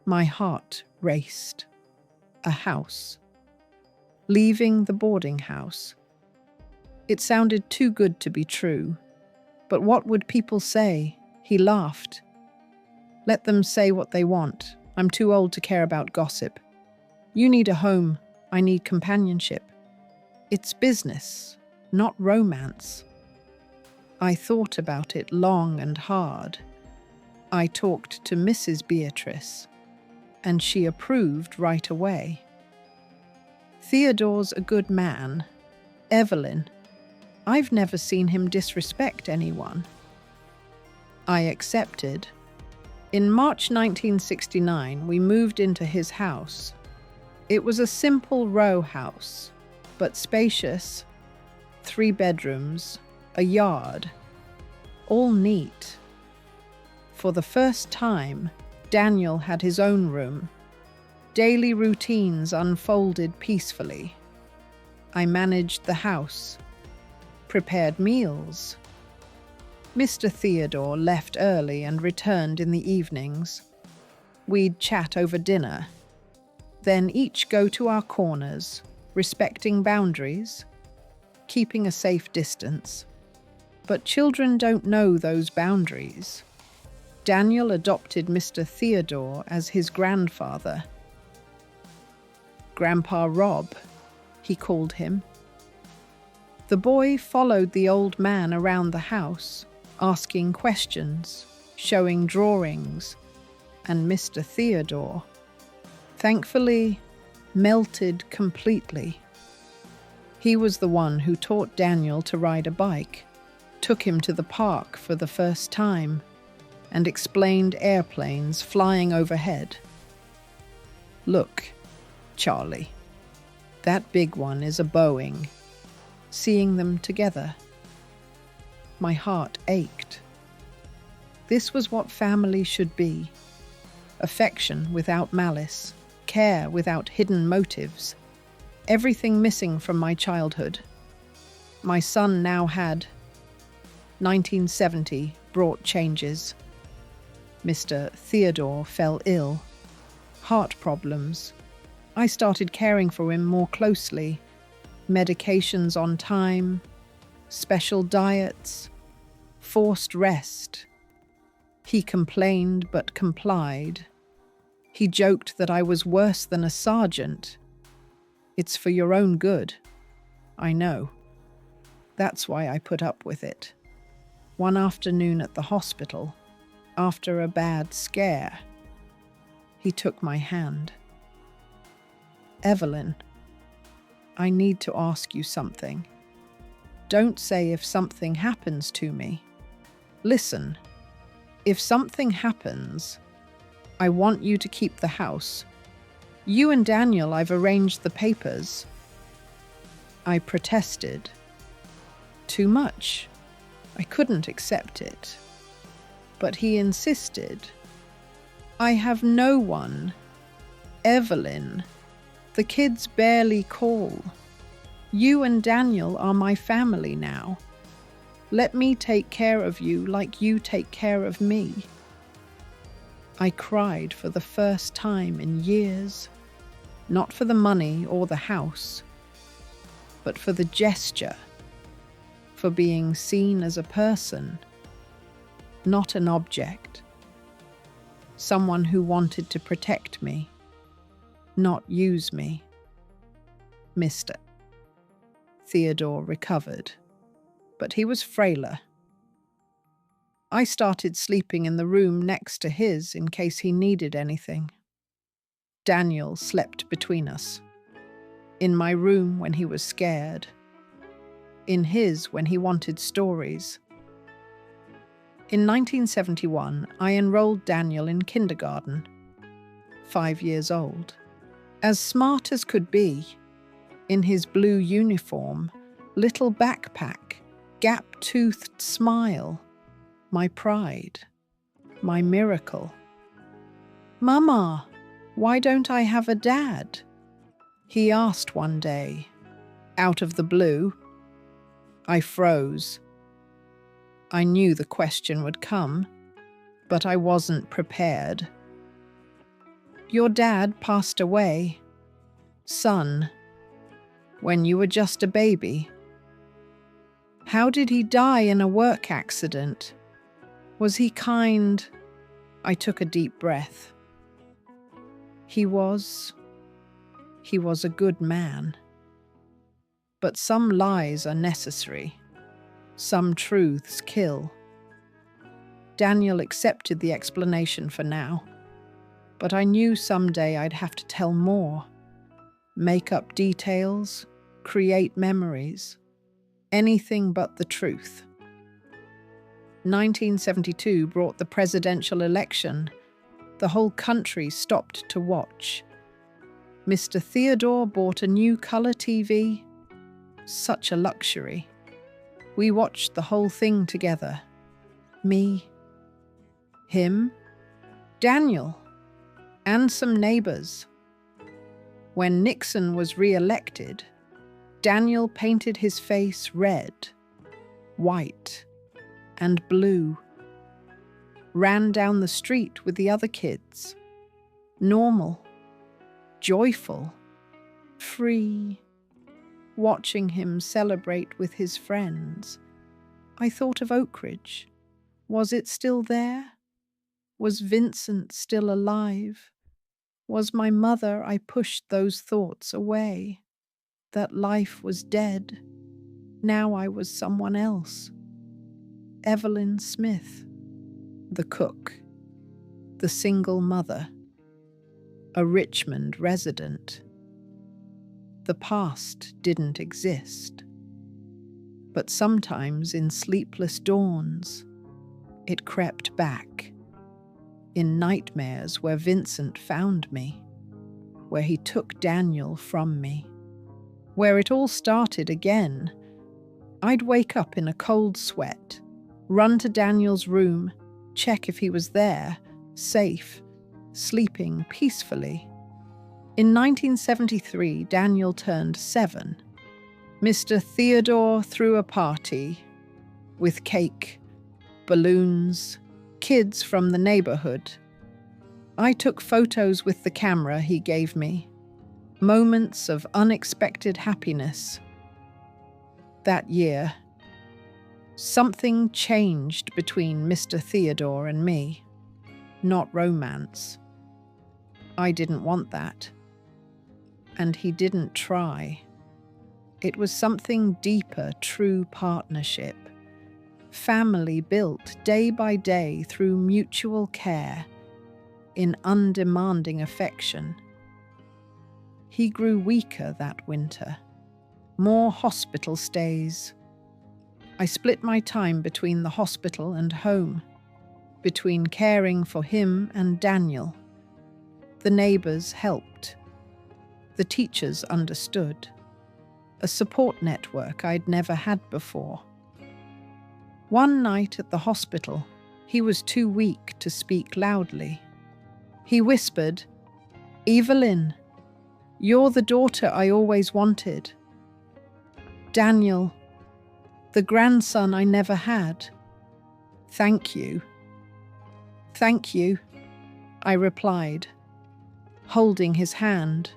My heart raced. A house. Leaving the boarding house. It sounded too good to be true. But what would people say? He laughed. "Let them say what they want. I'm too old to care about gossip. You need a home. I need companionship. It's business, not romance." I thought about it long and hard. I talked to Mrs. Beatrice, and she approved right away. "Theodore's a good man. Evelyn, I've never seen him disrespect anyone." I accepted. In March 1969, we moved into his house. It was a simple row house, but spacious. 3 bedrooms, a yard, all neat. For the first time, Daniel had his own room. Daily routines unfolded peacefully. I managed the house, prepared meals. Mr. Theodore left early and returned in the evenings. We'd chat over dinner, then each go to our corners, respecting boundaries, keeping a safe distance. But children don't know those boundaries. Daniel adopted Mr. Theodore as his grandfather. Grandpa Rob, he called him. The boy followed the old man around the house, asking questions, showing drawings, and Mr. Theodore, thankfully, melted completely. He was the one who taught Daniel to ride a bike, took him to the park for the first time, and explained airplanes flying overhead. "Look, Charlie, that big one is a Boeing." Seeing them together, my heart ached. This was what family should be. Affection without malice, care without hidden motives. Everything missing from my childhood. My son now had. 1970 brought changes. Mr. Theodore fell ill. Heart problems. I started caring for him more closely. Medications on time, special diets, forced rest. He complained but complied. He joked that I was worse than a sergeant. It's for your own good. I know. That's why I put up with it. One afternoon at the hospital, after a bad scare, he took my hand. "Evelyn, I need to ask you something. Don't say if something happens to me. Listen, if something happens, I want you to keep the house. You and Daniel, I've arranged the papers." I protested. Too much. I couldn't accept it. But he insisted. "I have no one. Evelyn, The kids barely call. You and Daniel are my family now. Let me take care of you like you take care of me. I cried for the first time in years, not for the money or the house, but for the gesture, for being seen as a person, not an object, someone who wanted to protect me, not use me. Mr. Theodore recovered, but he was frailer. I started sleeping in the room next to his in case he needed anything. Daniel slept between us. In my room when he was scared. In his when he wanted stories. In 1971, I enrolled Daniel in kindergarten, 5 years old. As smart as could be, in his blue uniform, little backpack, gap-toothed smile, my pride, my miracle. "Mama, why don't I have a dad?" he asked one day, out of the blue. I froze. I knew the question would come, but I wasn't prepared. "Your dad passed away, son, when you were just a baby." "How did he die in a work accident? Was he kind?" I took a deep breath. He was a good man. But some lies are necessary. Some truths kill. Daniel accepted the explanation for now, but I knew someday I'd have to tell more, make up details, create memories, anything but the truth. 1972 brought the presidential election. The whole country stopped to watch. Mr. Theodore bought a new color TV. Such a luxury. We watched the whole thing together. Me, him, Daniel, and some neighbors. When Nixon was re-elected, Daniel painted his face red, white, and blue. Ran down the street with the other kids. Normal, joyful, free. Watching him celebrate with his friends, I thought of Oak Ridge. Was it still there? Was Vincent still alive? Was my mother? I pushed those thoughts away. That life was dead. Now I was someone else. Evelyn Smith, the cook, the single mother, a Richmond resident. The past didn't exist. But sometimes in sleepless dawns, it crept back. In nightmares where Vincent found me, where he took Daniel from me, where it all started again. I'd wake up in a cold sweat, run to Daniel's room, check if he was there, safe, sleeping peacefully. In 1973, Daniel turned 7. Mr. Theodore threw a party with cake, balloons, kids from the neighborhood. I took photos with the camera he gave me, moments of unexpected happiness. That year, something changed between Mr. Theodore and me. Not romance. I didn't want that. And he didn't try. It was something deeper, true partnership. Family built day by day through mutual care, in undemanding affection. He grew weaker that winter. More hospital stays. I split my time between the hospital and home, between caring for him and Daniel. The neighbors helped. The teachers understood. A support network I'd never had before. One night at the hospital, he was too weak to speak loudly. He whispered, "Evelyn." You're the daughter I always wanted. Daniel, the grandson I never had. Thank you. Thank you, I replied, holding his hand,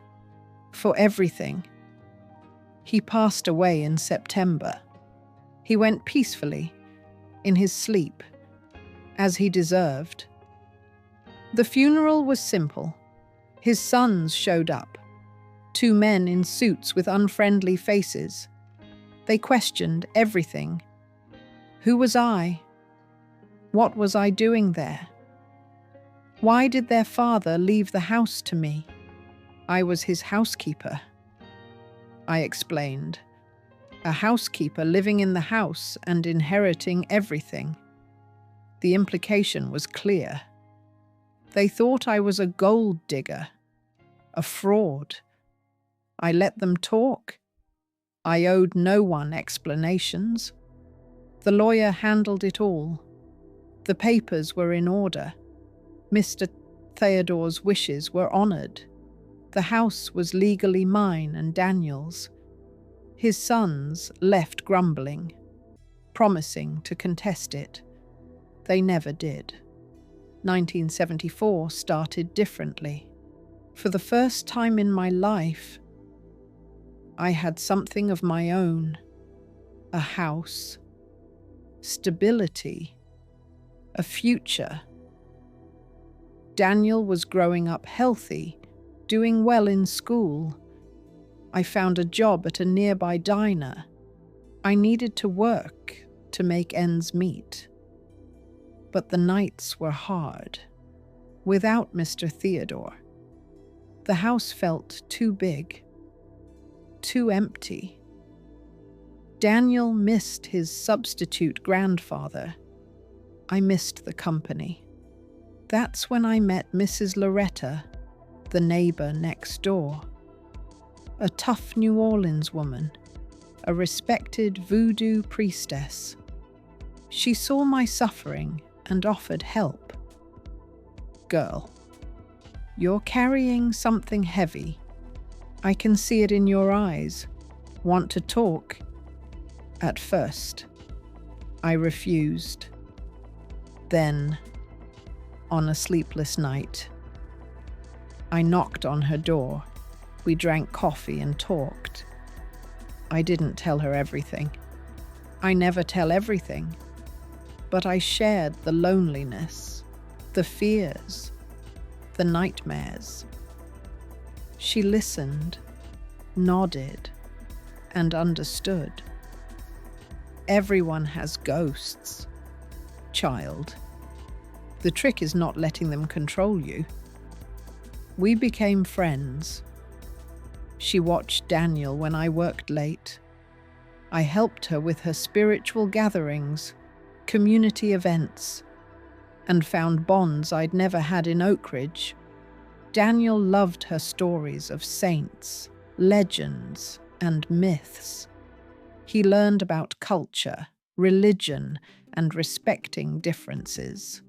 for everything. He passed away in September. He went peacefully, in his sleep, as he deserved. The funeral was simple. His sons showed up, 2 men in suits with unfriendly faces. They questioned everything. Who was I? What was I doing there? Why did their father leave the house to me? I was his housekeeper. I explained. A housekeeper living in the house and inheriting everything. The implication was clear. They thought I was a gold digger, a fraud. I let them talk. I owed no one explanations. The lawyer handled it all. The papers were in order. Mr. Theodore's wishes were honored. The house was legally mine and Daniel's. His sons left grumbling, promising to contest it. They never did. 1974 started differently. For the first time in my life, I had something of my own. A house, stability, a future. Daniel was growing up healthy, doing well in school. I found a job at a nearby diner. I needed to work to make ends meet. But the nights were hard. Without Mr. Theodore, the house felt too big, too empty. Daniel missed his substitute grandfather. I missed the company. That's when I met Mrs. Loretta, the neighbor next door. A tough New Orleans woman, a respected voodoo priestess. She saw my suffering and offered help. Girl, you're carrying something heavy. I can see it in your eyes. Want to talk? At first, I refused. Then, on a sleepless night, I knocked on her door. We drank coffee and talked. I didn't tell her everything. I never tell everything. But I shared the loneliness, the fears, the nightmares. She listened, nodded, and understood. Everyone has ghosts, child. The trick is not letting them control you. We became friends. She watched Daniel when I worked late. I helped her with her spiritual gatherings, community events, and found bonds I'd never had in Oak Ridge. Daniel loved her stories of saints, legends, and myths. He learned about culture, religion, and respecting differences.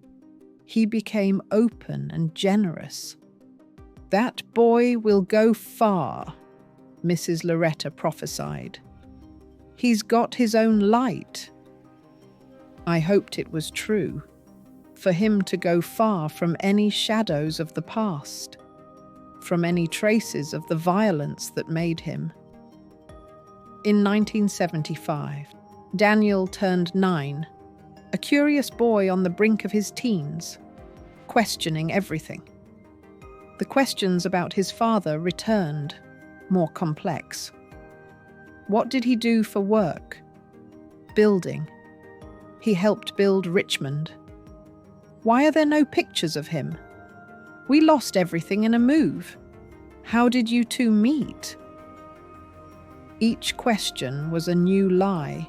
He became open and generous. That boy will go far, Mrs. Loretta prophesied. He's got his own light. I hoped it was true, for him to go far from any shadows of the past, from any traces of the violence that made him. In 1975, Daniel turned 9, a curious boy on the brink of his teens, questioning everything. The questions about his father returned, more complex. What did he do for work? Building. He helped build Richmond. Why are there no pictures of him? We lost everything in a move. How did you two meet? Each question was a new lie.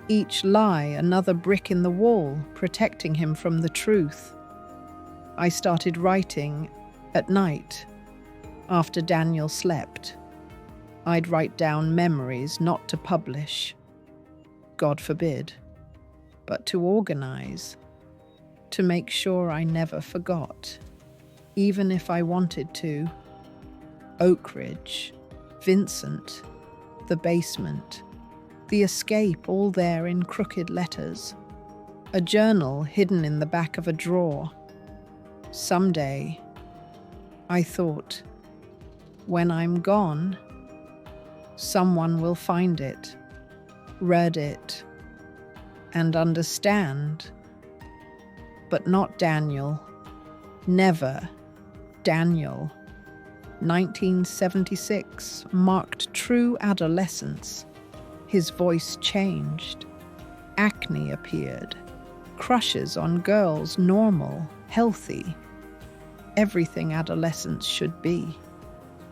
Each lie another brick in the wall, protecting him from the truth. I started writing at night, after Daniel slept. I'd write down memories not to publish, God forbid, but to organize, to make sure I never forgot, even if I wanted to. Oak Ridge, Vincent, the basement, the escape, all there in crooked letters. A journal hidden in the back of a drawer. Someday, I thought, when I'm gone, someone will find it, read it, and understand. But not Daniel. Never Daniel. 1976 marked true adolescence. His voice changed. Acne appeared. Crushes on girls, normal, healthy. Everything adolescence should be.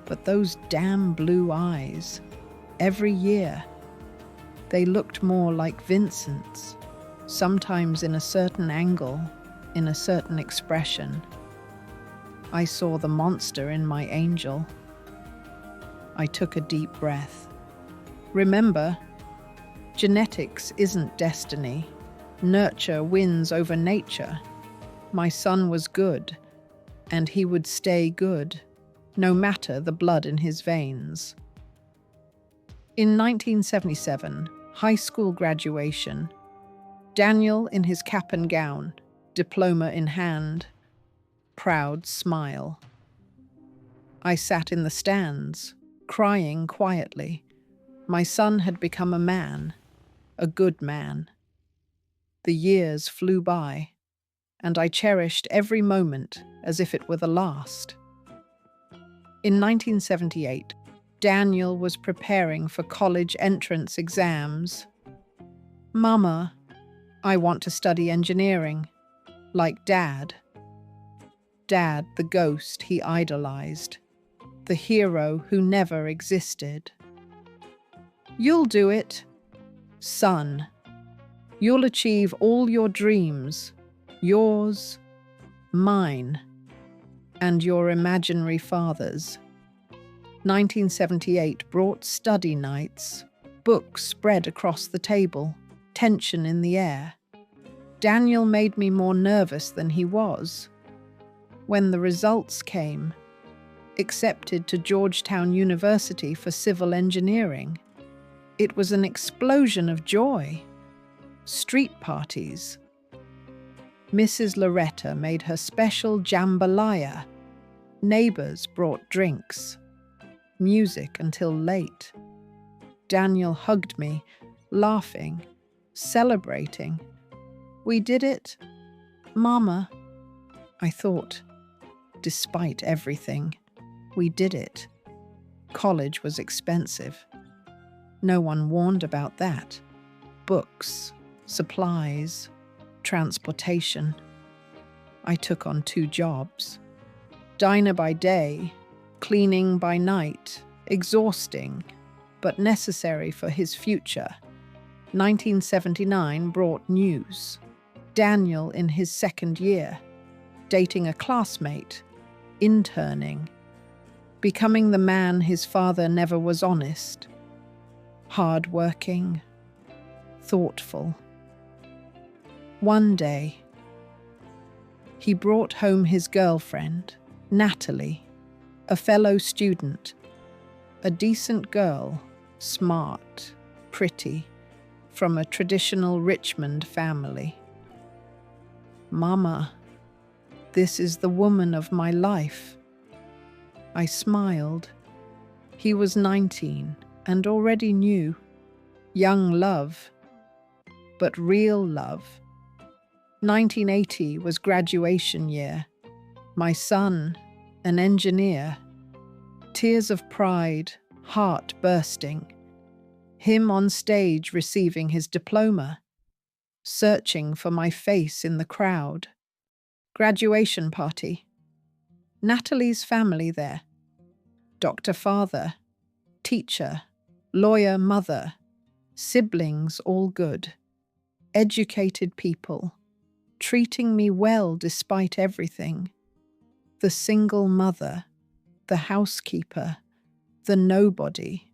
But those damn blue eyes, every year, they looked more like Vincent's, sometimes in a certain angle, in a certain expression. I saw the monster in my angel. I took a deep breath. Remember, genetics isn't destiny. Nurture wins over nature. My son was good, and he would stay good, no matter the blood in his veins. In 1977, high school graduation, Daniel in his cap and gown, diploma in hand, proud smile. I sat in the stands, crying quietly. My son had become a man, a good man. The years flew by, and I cherished every moment as if it were the last. In 1978, Daniel was preparing for college entrance exams. Mama, I want to study engineering, like Dad. Dad, the ghost he idolized, the hero who never existed. You'll do it, son. You'll achieve all your dreams, yours, mine, and your imaginary father's. 1978 brought study nights, books spread across the table, tension in the air. Daniel made me more nervous than he was. When the results came, accepted to Georgetown University for civil engineering, it was an explosion of joy. Street parties. Mrs. Loretta made her special jambalaya. Neighbors brought drinks. Music until late. Daniel hugged me, laughing, celebrating. We did it, Mama. I thought, despite everything, we did it. College was expensive. No one warned about that. Books, supplies, transportation. I took on 2 jobs. Diner by day, cleaning by night, exhausting, but necessary for his future. 1979 brought news. Daniel in his 2nd year, dating a classmate, interning, becoming the man his father never was honest, hard-working, thoughtful. One day, he brought home his girlfriend, Natalie, a fellow student, a decent girl, smart, pretty, from a traditional Richmond family. Mama, this is the woman of my life. I smiled. He was 19 and already knew. Young love, but real love. 1980 was graduation year. My son, an engineer. Tears of pride, heart bursting. Him on stage receiving his diploma. Searching for my face in the crowd. Graduation party. Natalie's family there. Doctor father, teacher, lawyer mother, siblings all good. Educated people, treating me well despite everything. The single mother, the housekeeper, the nobody.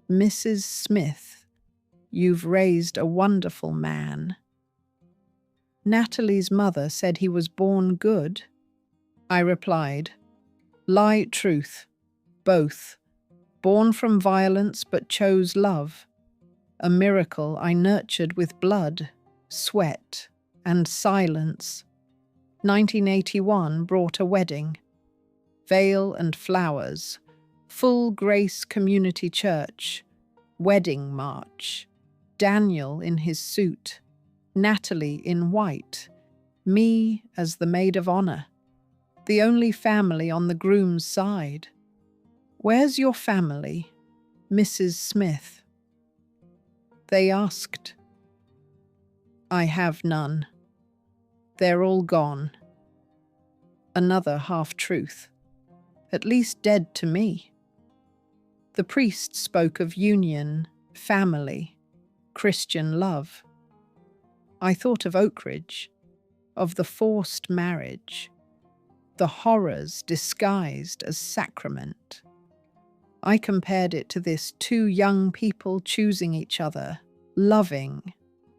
Mrs. Smith, you've raised a wonderful man. Natalie's mother said he was born good. I replied, lie truth, Both, born from violence but chose love. A miracle I nurtured with blood, sweat, and silence. 1981 brought a wedding. Veil and flowers, full grace community church, wedding march. Daniel in his suit, Natalie in white, me as the maid of honor. The only family on the groom's side. "Where's your family, Mrs. Smith?" They asked. I have none. They're all gone. Another half-truth, at least dead to me. The priest spoke of union, family, Christian love. I thought of Oak Ridge, of the forced marriage, the horrors disguised as sacrament. I compared it to this two young people choosing each other, loving,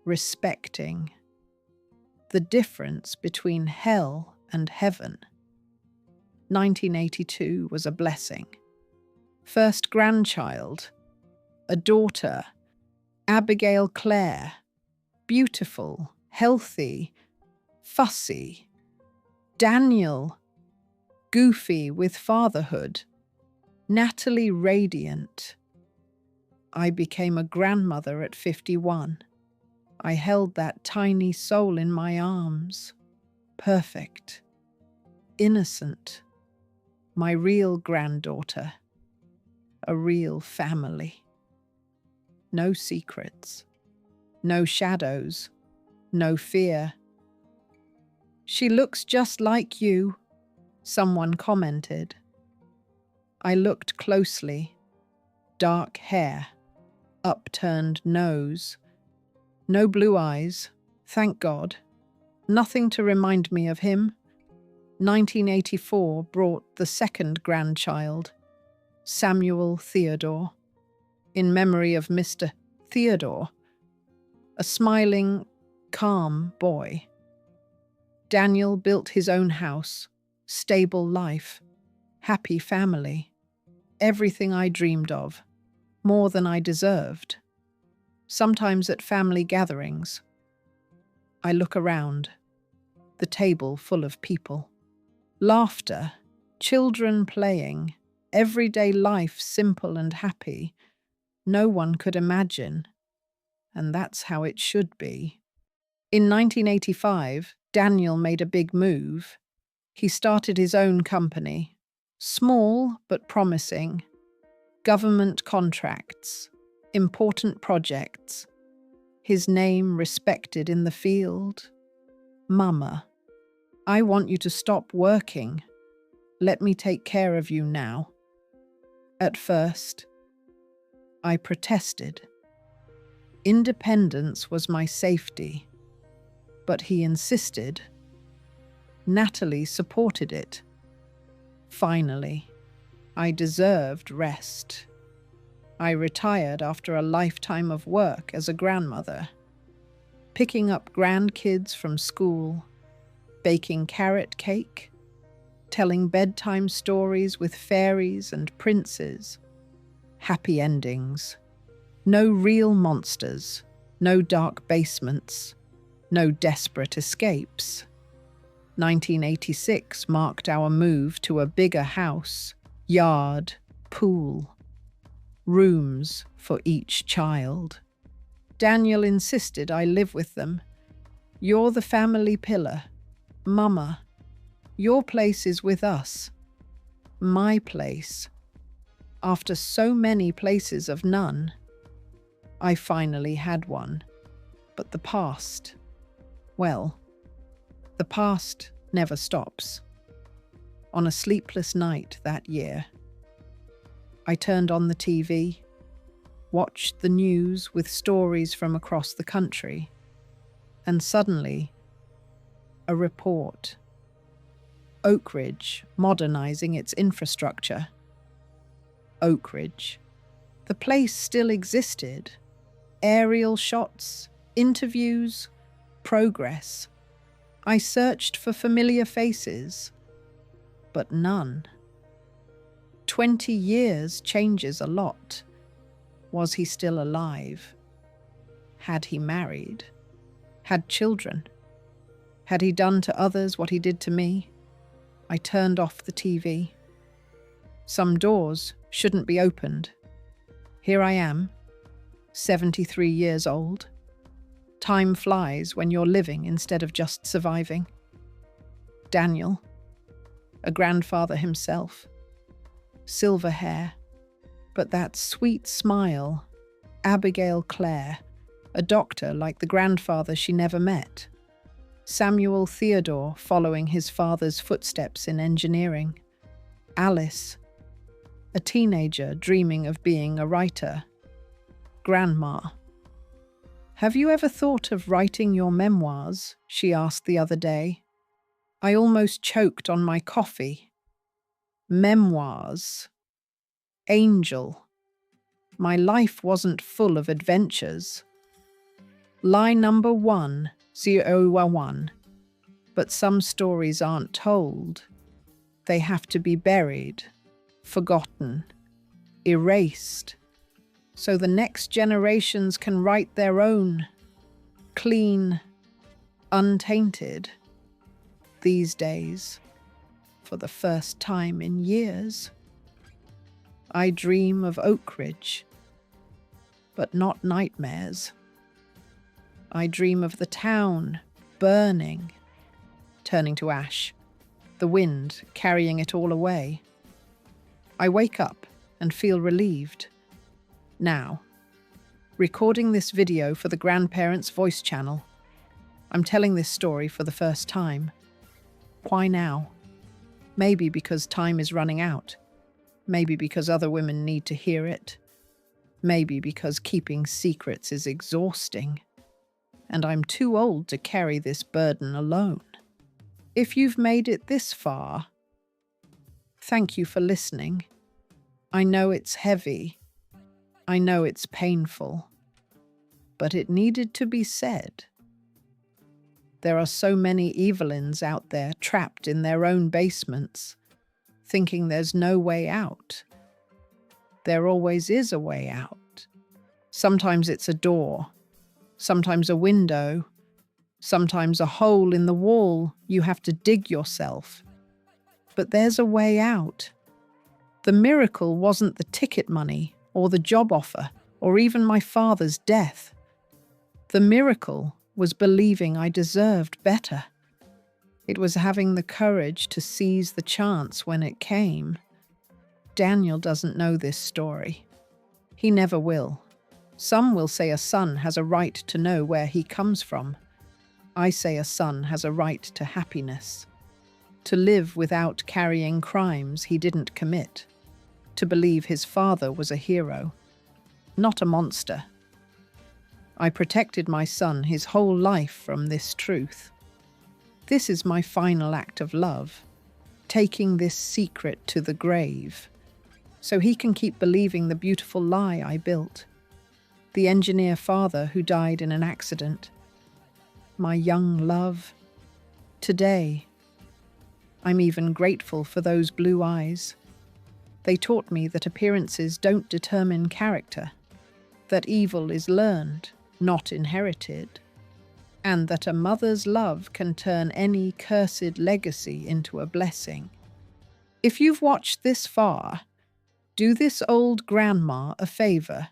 respecting. The difference between hell and heaven. 1982 was a blessing. First grandchild, a daughter, Abigail Clare, beautiful, healthy, fussy. Daniel, goofy with fatherhood. Natalie radiant. I became a grandmother at 51. I held that tiny soul in my arms. Perfect. Innocent. My real granddaughter. A real family. No secrets. No shadows. No fear. "She looks just like you," someone commented. I looked closely. Dark hair. Upturned nose. No blue eyes, thank God. Nothing to remind me of him. 1984 brought the second grandchild, Samuel Theodore, in memory of Mr. Theodore, a smiling, calm boy. Daniel built his own house, stable life, happy family. Everything I dreamed of, more than I deserved. Sometimes at family gatherings, I look around, the table full of people. Laughter, children playing, everyday life simple and happy. No one could imagine, and that's how it should be. In 1985, Daniel made a big move. He started his own company, small but promising. Government contracts, important projects. His name respected in the field. "Mama, I want you to stop working. Let me take care of you now." At first, I protested. Independence was my safety, but he insisted. Natalie supported it. Finally, I deserved rest. I retired after a lifetime of work as a grandmother, picking up grandkids from school, baking carrot cake, telling bedtime stories with fairies and princes. Happy endings. No real monsters, no dark basements, no desperate escapes. 1986 marked our move to a bigger house, yard, pool, rooms for each child. Daniel insisted I live with them. "You're the family pillar. Mama, your place is with us. My place." After so many places of none, I finally had one. But the past, well, the past never stops. On a sleepless night that year, I turned on the TV, watched the news with stories from across the country, and suddenly, a report. Oak Ridge modernizing its infrastructure. Oak Ridge. The place still existed. Aerial shots, interviews, progress. I searched for familiar faces, but none. 20 years changes a lot. Was he still alive? Had he married? Had children? Had he done to others what he did to me? I turned off the TV. Some doors shouldn't be opened. Here I am, 73 years old. Time flies when you're living instead of just surviving. Daniel, a grandfather himself. Silver hair, but that sweet smile. Abigail Clare, a doctor like the grandfather she never met. Samuel Theodore, following his father's footsteps in engineering. Alice, a teenager dreaming of being a writer. Grandma. "Have you ever thought of writing your memoirs?" she asked the other day. I almost choked on my coffee. Memoirs. Angel. My life wasn't full of adventures. Lie number 101. But some stories aren't told. They have to be buried, forgotten, erased, so the next generations can write their own, clean, untainted. These days, for the first time in years, I dream of Oak Ridge, but not nightmares. I dream of the town burning, turning to ash, the wind carrying it all away. I wake up and feel relieved. Now, recording this video for the Grandparents' Voice channel, I'm telling this story for the first time. Why now? Maybe because time is running out. Maybe because other women need to hear it. Maybe because keeping secrets is exhausting. And I'm too old to carry this burden alone. If you've made it this far, thank you for listening. I know it's heavy. I know it's painful. But it needed to be said. There are so many Evelyns out there trapped in their own basements, thinking there's no way out. There always is a way out. Sometimes it's a door, sometimes a window, sometimes a hole in the wall you have to dig yourself. But there's a way out. The miracle wasn't the ticket money or the job offer or even my father's death. The miracle was believing I deserved better. It was having the courage to seize the chance when it came. Daniel doesn't know this story. He never will. Some will say a son has a right to know where he comes from. I say a son has a right to happiness. To live without carrying crimes he didn't commit. To believe his father was a hero, not a monster. I protected my son his whole life from this truth. This is my final act of love, taking this secret to the grave, so he can keep believing the beautiful lie I built. The engineer father who died in an accident. My young love. Today, I'm even grateful for those blue eyes. They taught me that appearances don't determine character, that evil is learned, not inherited, and that a mother's love can turn any cursed legacy into a blessing. If you've watched this far, do this old grandma a favor.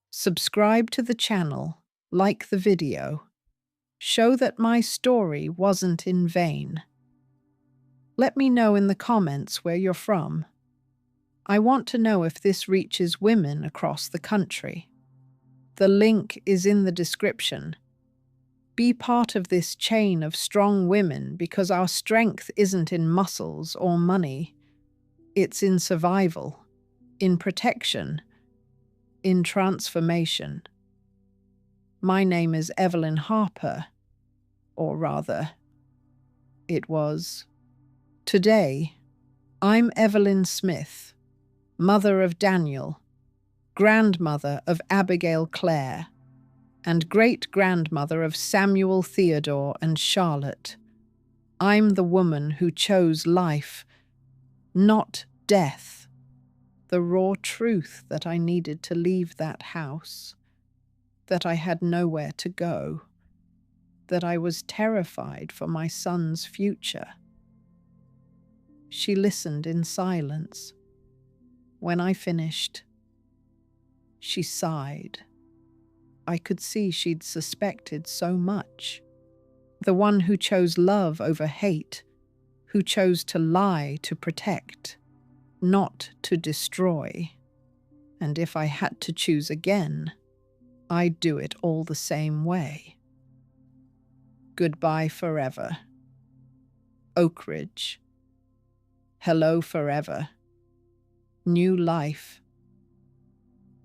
Subscribe to the channel, like the video. Show that my story wasn't in vain. Let me know in the comments where you're from. I want to know if this reaches women across the country. The link is in the description. Be part of this chain of strong women because our strength isn't in muscles or money. It's in survival, in protection, in transformation. My name is Evelyn Harper, or rather, it was. Today, I'm Evelyn Smith, mother of Daniel, grandmother of Abigail Clare, and great-grandmother of Samuel Theodore and Charlotte. I'm the woman who chose life, not death. the raw truth that I needed to leave that house, that I had nowhere to go, that I was terrified for my son's future. She listened in silence. When I finished, she sighed. I could see she'd suspected so much. The one who chose love over hate, who chose to lie to protect, not to destroy. And if I had to choose again, I'd do it all the same way. Goodbye forever. Oak Ridge. Hello forever. New life.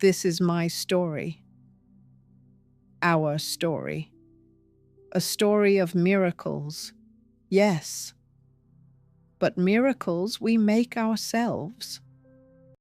This is my story. Our story. A story of miracles, yes. But miracles we make ourselves.